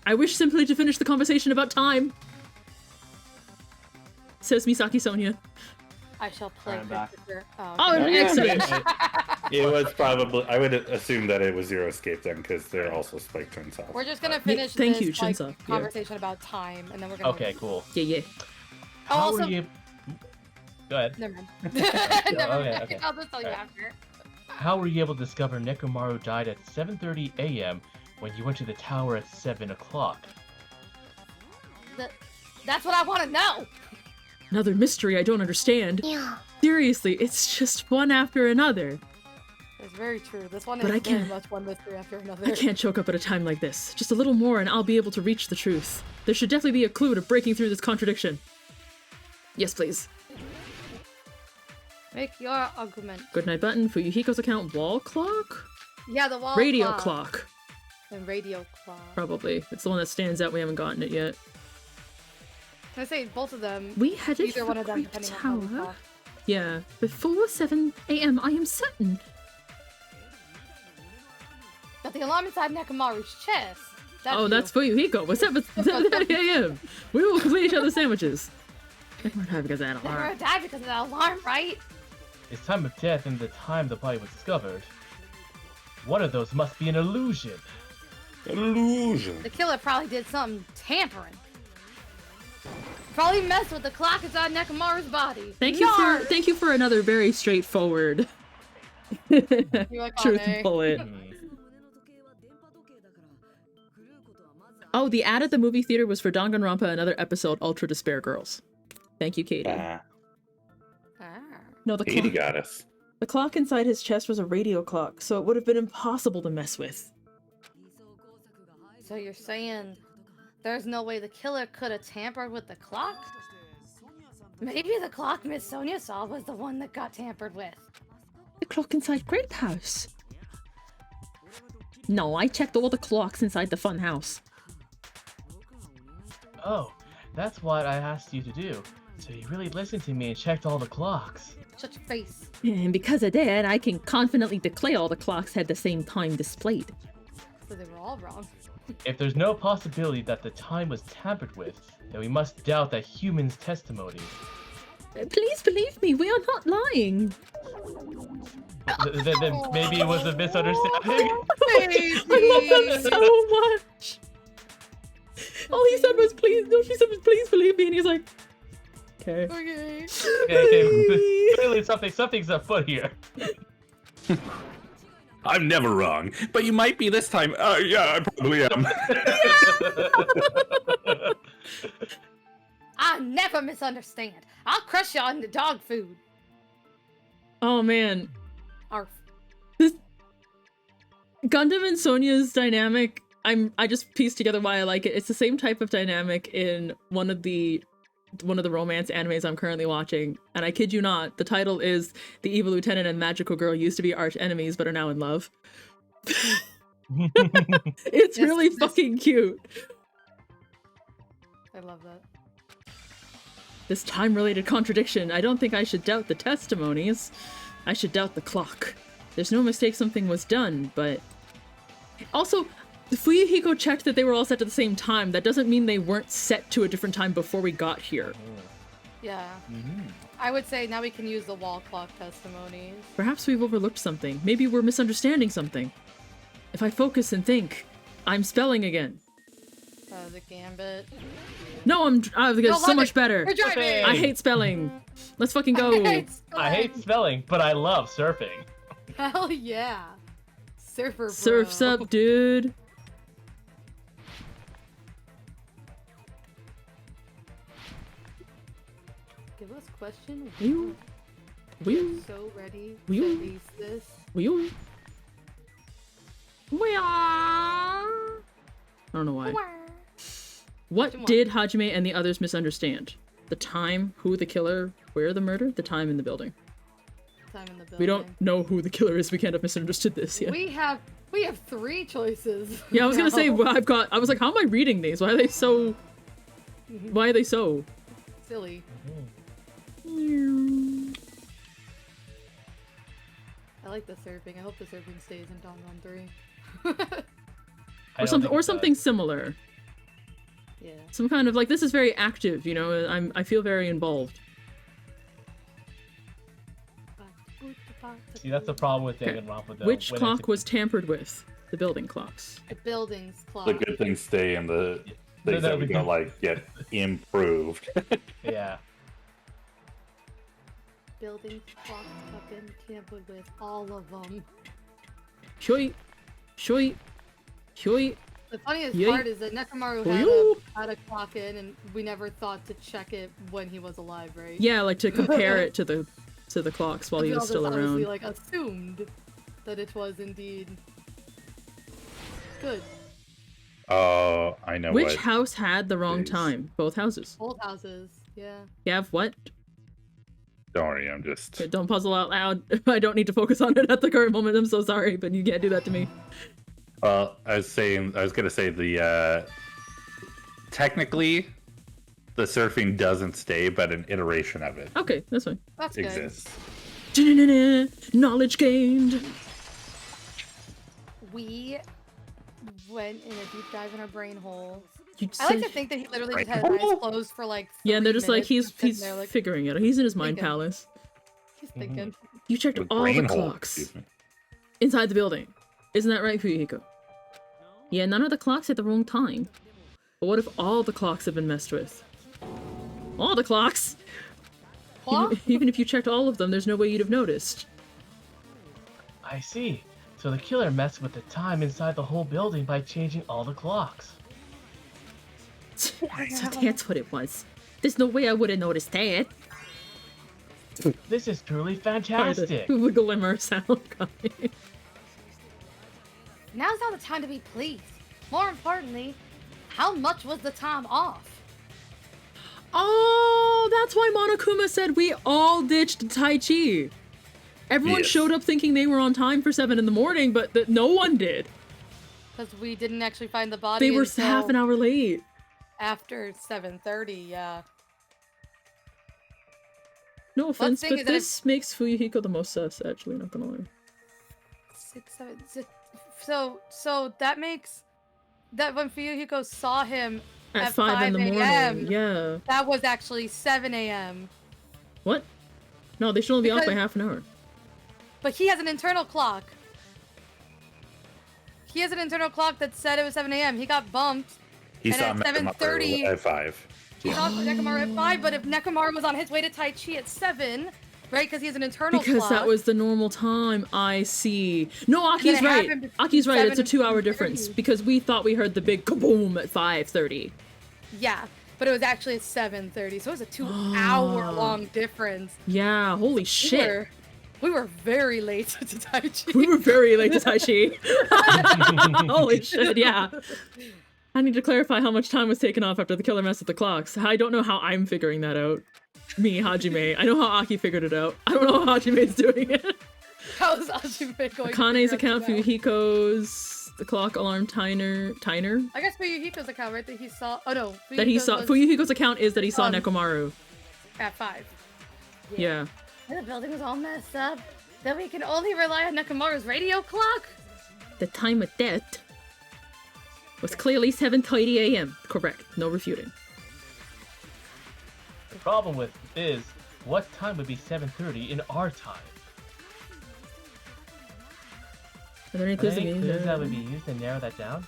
I wish simply to finish the conversation about time. Says Misaki Sonia. I shall play I'm back. Christopher. Oh, okay. excellent! It was probably. I would assume that it was Zero Escape then, because they're also Spike Twins off. We're just gonna finish thank this you, like, Shinsa. Yeah. conversation about time, and then we're gonna. Okay, cool. Yeah. Oh, How also, were you? Go ahead. never mind. Okay, Never mind. okay. I'll just tell you Alright. after. How were you able to discover Nekomaru died at 7:30 a.m. when you went to the tower at 7 o'clock? That's what I want to know. Another mystery I don't understand. Seriously, it's just one after another. It's very true. This one But is I very can't- much one mystery after another. I can't choke up at a time like this. Just a little more and I'll be able to reach the truth. There should definitely be a clue to breaking through this contradiction. Yes, please. Make your argument. Goodnight button, Fuyuhiko's account, wall clock? Yeah, the wall Radio clock. clock. And radio clock. Probably. It's the one that stands out. We haven't gotten it yet. I say both of them. We headed Either for one of them, Great depending on how we Tower. talk. Yeah, before 7 a.m. I am certain. Got the alarm inside Nekomaru's chest. Oh, that's Fuyuhiko. What's up? It's 7:30 a.m. We will complete each other's sandwiches. Because of that Never alarm. died because of that alarm, right? Its time of death and the time the body was discovered. One of those must be an illusion. Illusion. The killer probably did something tampering. Probably messed with the clock inside Nekomaru's body. Thank you for another very straightforward You truth Akane. bullet. Oh, the ad at the movie theater was for Danganronpa, another episode, Ultra Despair Girls. Thank you, Katie. Ah. No, the Katie clock, got us. the clock inside his chest was a radio clock, so it would have been impossible to mess with. So you're saying there's no way the killer could have tampered with the clock? Maybe the clock Miss Sonia saw was the one that got tampered with. The clock inside Grape House. No, I checked all the clocks inside the fun house. Oh, that's what I asked you to do. So you really listened to me and checked all the clocks. Shut your face. And because of that, I can confidently declare all the clocks had the same time displayed. So they were all wrong. If there's no possibility that the time was tampered with, then we must doubt that human's testimony. Please believe me, we are not lying. Then maybe it was a misunderstanding. I love them so much. All he said was please, no, she said was please believe me, and he's like, okay. Okay. Okay, clearly something's afoot here. I'm never wrong, but you might be this time. Yeah, I probably am. I never misunderstand. I'll crush y'all into dog food. Oh man, Arf. Gundham and Sonia's dynamic, I just pieced together why I like it. It's the same type of dynamic in one of the romance animes I'm currently watching, and I kid you not, the title is The Evil Lieutenant and Magical Girl used to be arch enemies but are now in love. It's really fucking cute. I love that. This time-related contradiction. I don't think I should doubt the testimonies. I should doubt the clock. There's no mistake something was done, but... Also, Fuyuhiko checked that they were all set at the same time. That doesn't mean they weren't set to a different time before we got here. Yeah. I would say now we can use the wall clock testimonies. Perhaps we've overlooked something. Maybe we're misunderstanding something. If I focus and think, I'm spelling again. The Gambit. No, I've got so much better. We're driving! I hate spelling. Let's fucking go. I hate spelling, but I love surfing. Hell yeah. Surfer bro. Surf's up, dude. Give us question. You. We. So ready We- to ace this. We are. I don't know why. What did Hajime and the others misunderstand? The time, who the killer, where the murder, the time in the building. Time in the building. We don't know who the killer is. We can't have misunderstood this yet. We have 3 choices. Yeah, I was gonna say, now. well, I was like, how am I reading these? Why are they so Silly. I like the surfing. I hope the surfing stays in Danganronpa 3. Or something similar. Yeah. Some kind of like, this is very active, you know. I feel very involved. See, that's the problem with Okay. Danganronpa, though. Which when clock it's- was tampered with? The building clocks. The building's clock. The good things stay and the things that we don't like get improved. Yeah. Building's clock fucking tampered with all of them. Shui. The funniest Yay. part is that Nekomaru Yoo. had a clock in, and we never thought to check it when he was alive, right? Yeah, like to compare it to the clocks while But he we was all still just obviously, around. like, assumed that it was indeed good. Oh, I know Which what. house had the wrong Jeez. time? Both houses. Old houses, yeah. Gav, what? Don't worry, I'm just. Okay, don't puzzle out loud. I don't need to focus on it at the current moment. I'm so sorry, but you can't do that to me. I was gonna say the technically the surfing doesn't stay, but an iteration of it Okay, that's fine. That's good. exists. Knowledge gained. We went in a deep dive in our brain hole. You I like said- to think that he literally just Right. had his eyes closed for like 3 Yeah, they're just like, minutes, he's sitting there, like, figuring it out. He's in his mind thinking. palace. he's thinking. You checked The all the brain hole, clocks excuse me. inside the building. Isn't that right, Fuyuhiko? Yeah, none of the clocks at the wrong time. But what if all the clocks have been messed with? All the clocks? Clock? Even if you checked all of them, there's no way you'd have noticed. I see. So the killer messed with the time inside the whole building by changing all the clocks. So that's what it was. There's no way I would have noticed that. This is truly fantastic. The glimmer sound coming. Now's not the time to be pleased. More importantly, how much was the time off? Oh, that's why Monokuma said we all ditched Tai Chi. Everyone Yes. showed up thinking they were on time for 7 in the morning, but that no one did. Because we didn't actually find the body They were until half an hour late. after 7:30, yeah. No offense, thing but is that this makes Fuyuhiko the most sus, actually, not gonna lie. 6, 7, 6. So that makes that when Fuyuhiko saw him At at 5 in the 5 morning, a.m., yeah. that was actually 7 a.m. What? No, they should only be off by Because- half an hour. But he has an internal clock. He has an internal clock that said it was 7 a.m. He got bumped. He And saw at Nekomaru 7:30 at 5. He saw Nekomaru at 5, but if Nekomaru was on his way to Tai Chi at 7, right? Because he has an internal Because clock. that was the normal time, I see. No, then Aki's it right. happened between Aki's right, it's a 7 and 2-hour 7:30. difference. Because we thought we heard the big kaboom at 5:30. Yeah, but it was actually at 7:30, so it was a 2-hour long difference. Yeah, holy shit. We were very late to Tai Chi. We were very late to Tai Chi. Holy shit, yeah. I need to clarify how much time was taken off after the killer messed with the clocks. I don't know how I'm figuring that out. Me, Hajime. I know how Aki figured it out. I don't know how Hajime's doing it. How is Hajime going to Akane's figure out account, that? Fuyuhiko's, the clock alarm Tyner? I guess Fuyuhiko's account, right? That he saw. Oh no. That he saw. was Fuyuhiko's account is that he saw Um, Nekomaru. at 5. Yeah. The building was all messed up. Then we can only rely on Nekomaru's radio clock? The time of death was clearly 7:30 a.m. Correct. No refuting. The problem with is, what time would be 7:30 in our time? Are there any Are clues? there any clues that would be used to narrow that down?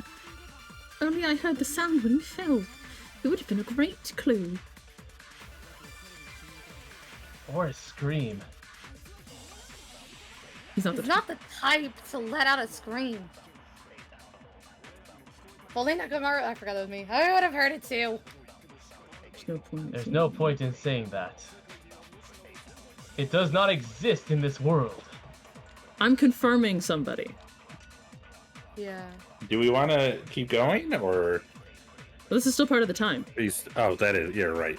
only I heard the sound when he fell. It would have been a great clue. Or a scream. He's not He's the not the type to let out a scream. Well, Nakamura, I forgot that was me. I would have heard it too. There's no point. There's no point in saying that. It does not exist in this world. I'm confirming somebody. Yeah. Do we want to keep going, or? Well, this is still part of the time. Oh, that is. You're right.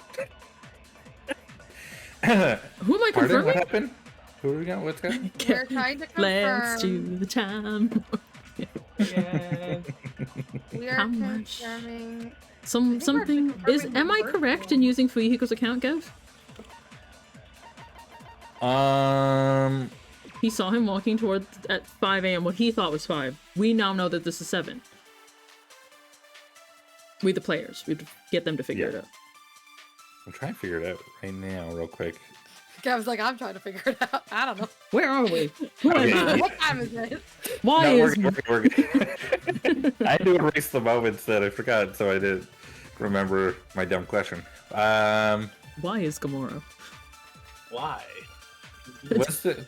Who am I Pardon? confirming? What happened? Who are we going? What's going? We're trying to confirm. Let's do the time. Yeah. We are How much? confirming. Something is. Am I correct in using Fuyuhiko's account, Gav? He saw him walking toward at 5 a.m. what he thought was 5. We now know that this is 7. We the players. We have to get them to figure it out. I'm trying to figure it out right now, real quick. Gav's like, I'm trying to figure it out. I don't know. Where are we? Who Okay. am I? What time is it? Why No, is we're good. I had to erase the moments that I forgot, so I didn't remember my dumb question. why is Gamora? Why? What's the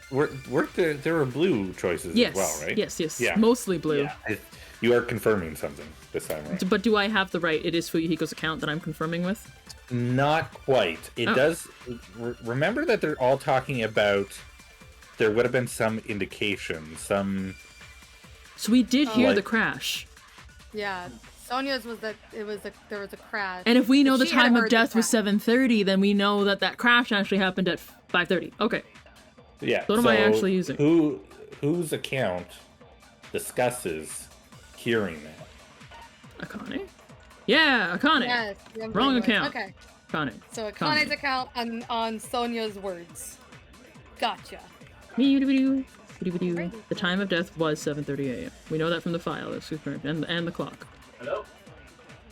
there were blue choices Yes. as well, right? Yes. Yeah. Mostly blue. Yeah. You are confirming something this time, right? But do I have the right? It is Fuyuhiko's account that I'm confirming with. Not quite. It Oh. does. Remember that they're all talking about. There would have been some indication, some. So we did hear Like- the crash. Yeah. Sonia's was that there was a crash. And if we know But the she had time of heard the death was crash. 7:30, then we know that that crash actually happened at 5:30. Okay. Yeah. What am I actually using? Whose account discusses hearing that? Akane? Yeah, Akane. Yes, the Wrong voice. account. Okay. Akane. So Akane. Akane's account on Sonia's words. Gotcha. The time of death was 7:30 a.m. We know that from the file. That's confirmed. And the clock. Hello?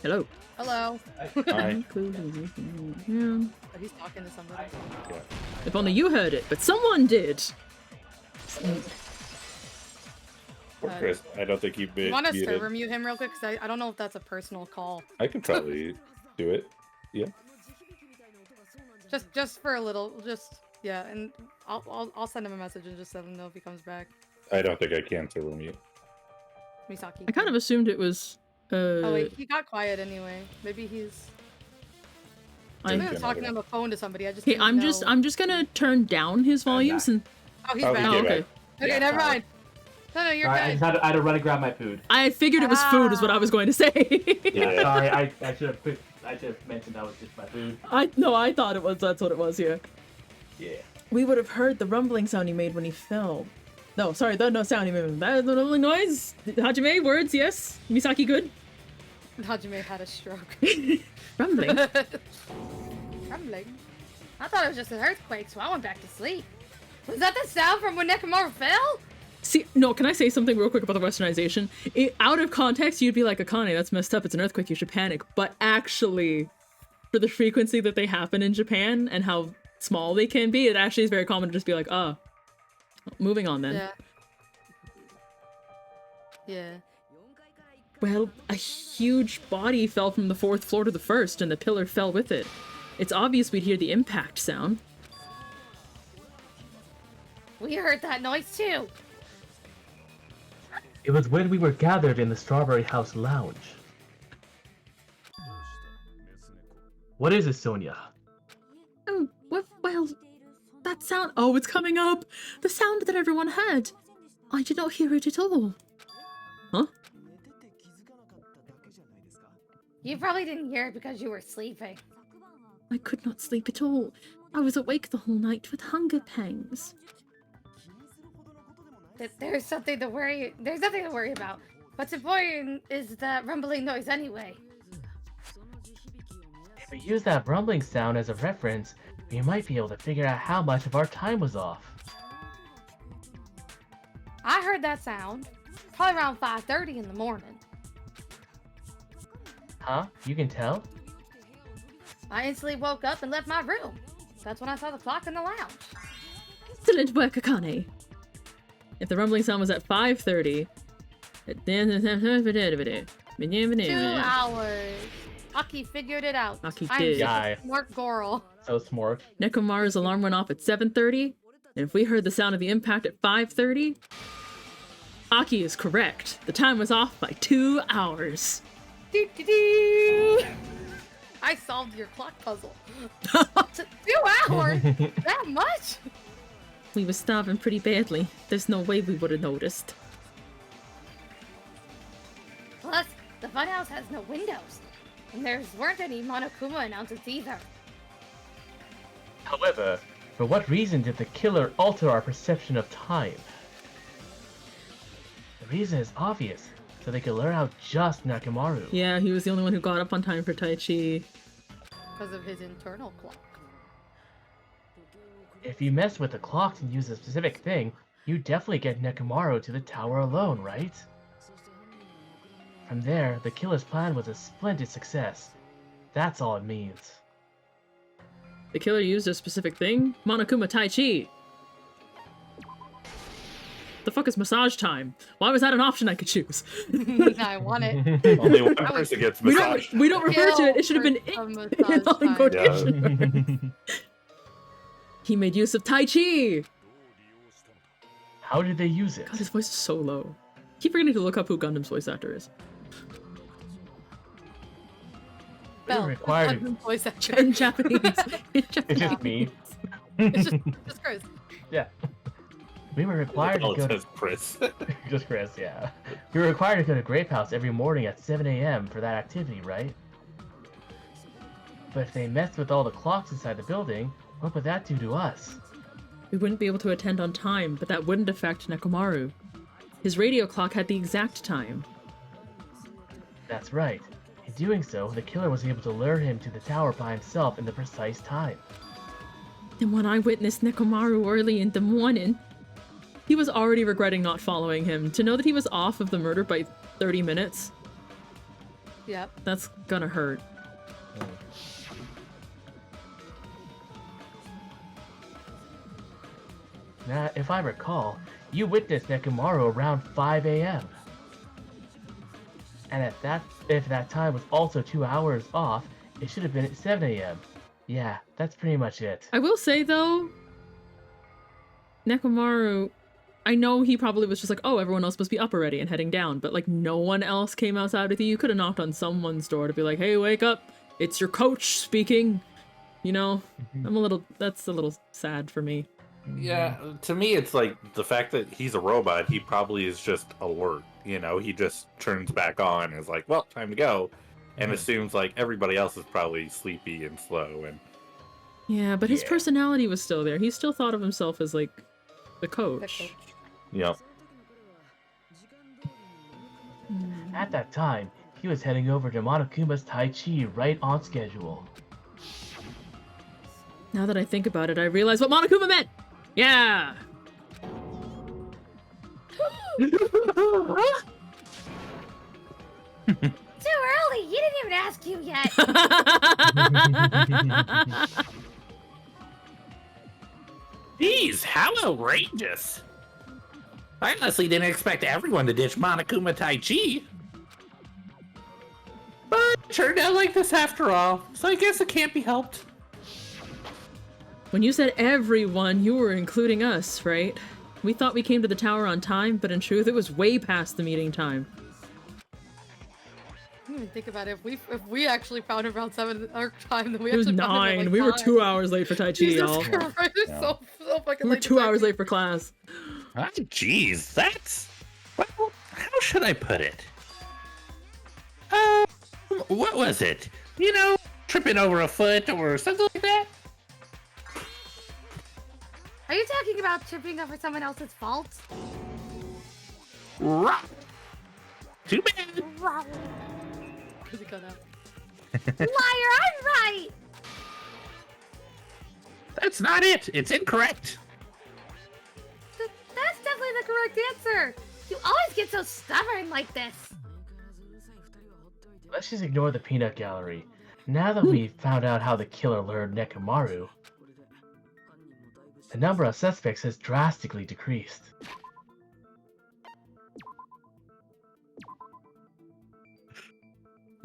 Hello. Hello. Hi. Yeah. Oh, he's talking to somebody. If only you heard it, but someone did. Poor Chris, I don't think you've been You want to muted. server mute him real quick? Because I don't know if that's a personal call. I could probably do it. Yeah. Just for a little, yeah, and I'll send him a message and just let him know if he comes back. I don't think I can server mute. Misaki. I kind of assumed it was. Oh wait, he got quiet anyway. Maybe he's. I- Maybe I'm talking on the phone to somebody. I just. Hey, didn't I'm know. just gonna turn down his volume since Oh, he's Oh, back. he oh, came okay. back. Okay, Yeah, never sorry. mind. No, you're Sorry, I good. just had to run and grab my food. I figured it was food is what I was going to say. Yeah, sorry, I should have mentioned that was just my food. I thought it was. That's what it was. Yeah. Yeah. We would have heard the rumbling sound he made when he fell. No, sorry, no sound he made. That the rumbling noise. Hajime, words, yes. Misaki, good. Hajime had a stroke. Rumbling. Rumbling. I thought it was just an earthquake, so I went back to sleep. Was that the sound from when Nekomaru fell? See, no, can I say something real quick about the westernization? Out of context, you'd be like, Akane, that's messed up. It's an earthquake. You should panic. But actually, for the frequency that they happen in Japan and how small they can be, it actually is very common to just be like, moving on then. Yeah. Yeah. Well, a huge body fell from the 4th floor to the 1st, and the pillar fell with it. It's obvious we'd hear the impact sound. We heard that noise too. It was when we were gathered in the Strawberry House lounge. What is it, Sonia? Oh, well, that sound. Oh, it's coming up! The sound that everyone heard. I did not hear it at all. Huh? You probably didn't hear it because you were sleeping. I could not sleep at all. I was awake the whole night with hunger pangs. There's nothing to worry about. What's important is that rumbling noise anyway. If we use that rumbling sound as a reference, we might be able to figure out how much of our time was off. I heard that sound probably around 5:30 in the morning. Huh? You can tell? I instantly woke up and left my room. That's when I saw the clock in the lounge. Excellent work, Akane. If the rumbling sound was at 5:30, Minute. 2 hours. Aki figured it out. Aki I'm did. such Yeah. a smart girl. So smart. Nekomaru's alarm went off at 7:30, and if we heard the sound of the impact at 5:30, Aki is correct. The time was off by 2 hours. Doo-doo-doo. I solved your clock puzzle. 2 hours? That much? We were starving pretty badly. There's no way we would have noticed. Plus, the funhouse has no windows. And there weren't any Monokuma announcements either. However, for what reason did the killer alter our perception of time? The reason is obvious, so they could lure out just Nekomaru. Yeah, he was the only one who got up on time for Tai Chi. Because of his internal clock. If you mess with the clocks and use a specific thing, you definitely get Nekomaru to the tower alone, right? From there, the killer's plan was a splendid success. That's all it means. The killer used a specific thing? Monokuma Tai Chi! The fuck is massage time? Why was that an option I could choose? I want it. Only one person gets We massage. don't refer to it. It should have been Kill in massage all in time. quotation. He made use of Tai Chi! How did they use it? God, his voice is so low. Keep forgetting to look up who Gundam's voice actor is. We were required. Voice actor. In Japanese. It's just me. It's just Chris. Yeah. We were required Oh, to it go says Chris. just Chris, yeah. We were required to go to Grape House every morning at 7 a.m. for that activity, right? But if they messed with all the clocks inside the building, what would that do to us? We wouldn't be able to attend on time, but that wouldn't affect Nekomaru. His radio clock had the exact time. That's right. In doing so, the killer was able to lure him to the tower by himself in the precise time. And when I witnessed Nekomaru early in the morning, he was already regretting not following him. To know that he was off of the murder by 30 minutes, Yep. that's gonna hurt. Now, if I recall, you witnessed Nekomaru around 5 a.m. And if that time was also 2 hours off, it should have been at 7 a.m. Yeah, that's pretty much it. I will say though, Nekomaru, I know he probably was just like, oh, everyone else must be up already and heading down, but like no one else came outside with you. You could have knocked on someone's door to be like, hey, wake up, it's your coach speaking. You know, that's a little sad for me. Yeah, to me, it's like the fact that he's a robot, he probably is just alert. You know, he just turns back on and is like, well, time to go. And assumes like everybody else is probably sleepy and slow. And Yeah, but his Yeah. personality was still there. He still thought of himself as like the The coach. coach. you know, At that time, he was heading over to Monokuma's Tai Chi right on schedule. Now that I think about it, I realize what Monokuma meant! Yeah! Too early! He didn't even ask you yet! Jeez, how outrageous! I honestly didn't expect everyone to ditch Monokuma Tai Chi. But it turned out like this after all, so I guess it can't be helped. When you said everyone, you were including us, right? We thought we came to the tower on time, but in truth, it was way past the meeting time. I didn't even think about it. If we actually found it around 7 our time, then we It was actually found it at, 9. like, We were 9. 2 hours late for Tai Chi, Jesus y'all. Christ, Yeah. so fucking We were late. 2 hours late for class. Ah, jeez, that's... Well, how should I put it? What was it? You know, tripping over a foot or something like that? Are you talking about tripping over someone else's fault? Right. Too bad. Wow. Because it cut out. Liar, I'm right! That's not it. It's incorrect. That's definitely the correct answer! You always get so stubborn like this! Let's just ignore the peanut gallery. Now that we've found out how the killer lured Nekomaru, the number of suspects has drastically decreased.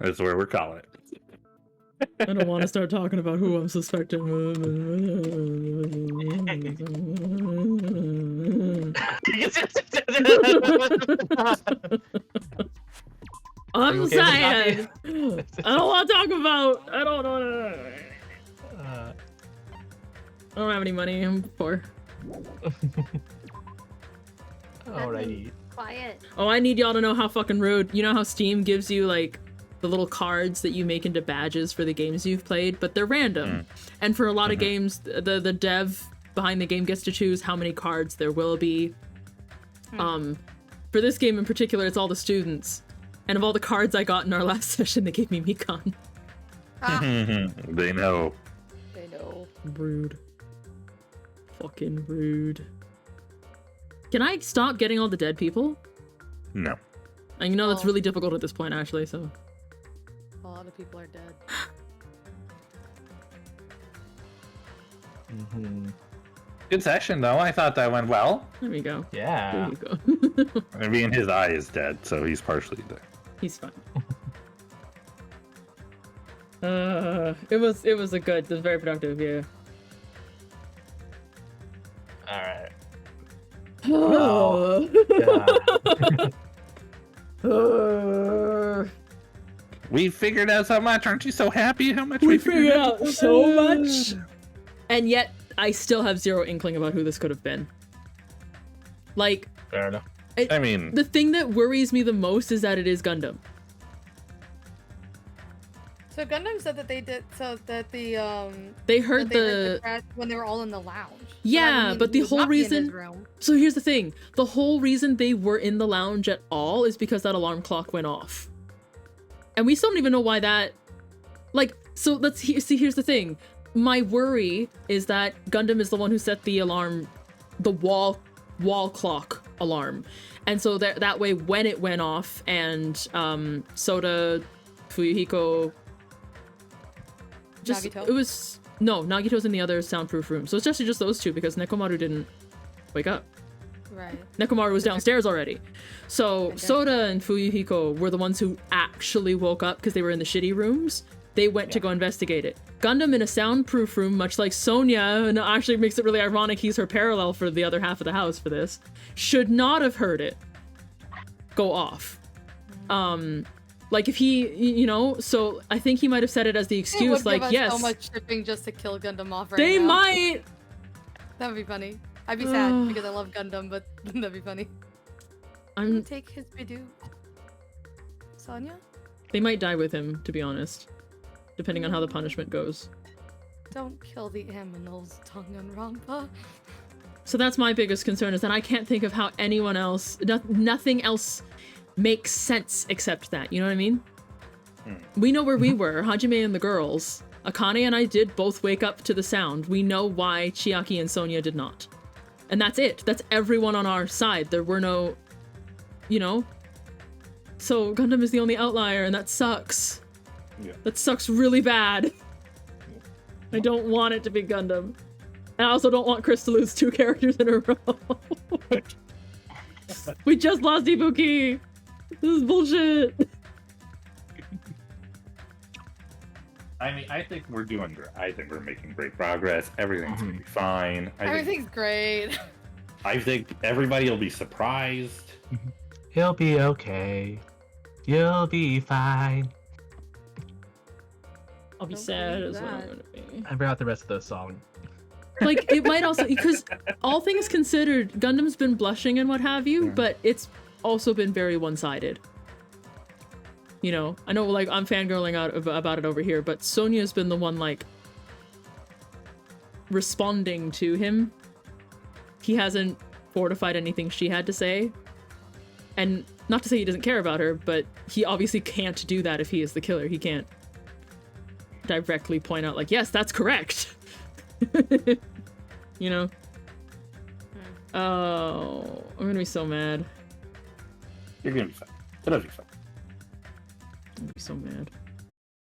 That's where we're calling it. I don't want to start talking about who I'm suspecting. I'm okay with saying. I don't want to talk about. I don't know. I don't have any money. I'm poor. Alrighty. Quiet. Oh, I need y'all to know how fucking rude. You know how Steam gives you like the little cards that you make into badges for the games you've played, but they're random. And for a lot of games, the dev behind the game gets to choose how many cards there will be. For this game in particular, it's all the students. And of all the cards I got in our last session, they gave me Mikan. They know. They know. Rude. Fucking rude. Can I stop getting all the dead people? No. And you know that's Oh. really difficult at this point, actually, so... A lot of people are dead. Good session, though. I thought that went well. There we go. Yeah. There you go. I mean, his eye is dead, so he's partially dead. He's fine. It was very productive, yeah. Alright. Oh. We figured out so much. Aren't you so happy how much We figured out so much, and yet I still have zero inkling about who this could have been. Like, Fair enough. I mean, the thing that worries me the most is that it is Gundham. So Gundham said that they did They heard that they the crash when they were all in the lounge. So that yeah, would mean but he the would whole not be in his reason. room. So here's the thing: the whole reason they were in the lounge at all is because that alarm clock went off, and we still don't even know why that. Like, so see. Here's the thing: my worry is that Gundham is the one who set the alarm, the wall clock alarm, and so that way when it went off and Soda, Fuyuhiko. Nagito? It was no Nagito's in the other soundproof room, so it's just those two because Nekomaru didn't wake up. Right. Nekomaru was downstairs already, so Okay. Soda and Fuyuhiko were the ones who actually woke up because they were in the shitty rooms. They went to go investigate it. Gundham in a soundproof room, much like Sonia, and it actually makes it really ironic he's her parallel for the other half of the house for this, should not have heard it go off. Like if he, you know, so I think he might have said it as the They excuse, would like, give us yes, so much shipping just to kill Gundam off right they now. might. That would be funny. I'd be sad because I love Gundam, but that'd be funny. I'm. Take his Bidoof. Sonia? They might die with him, to be honest, depending on how the punishment goes. Don't kill the aminals, Danganronpa. So that's my biggest concern, is that I can't think of how anyone else, nothing else makes sense except that, you know what I mean? We know where we were, Hajime and the girls. Akane and I did both wake up to the sound. We know why Chiaki and Sonia did not. And that's it. That's everyone on our side. There were no, you know? So Gundam is the only outlier, and that sucks. Yeah. That sucks really bad. I don't want it to be Gundam. And I also don't want Kris to lose 2 characters in a row. We just lost Ibuki! This is bullshit! I mean, I think we're doing great. I think we're making great progress. Everything's gonna be fine. Everything's great. I think everybody will be surprised. He'll be okay. You'll be fine. I'll be Don't sad believe as what I'm that. gonna be. I forgot the rest of the song. Like, it might also, because all things considered, Gundam's been blushing and what have you, but it's also been very one-sided. You know, I know, like, I'm fangirling out about it over here, but Sonia's been the one, like, responding to him. He hasn't fortified anything she had to say. And not to say he doesn't care about her, but he obviously can't do that if he is the killer. He can't directly point out, like, yes, that's correct. You know? Oh, I'm gonna be so mad. You're gonna be fine. It'll be fine. I'm gonna be so mad.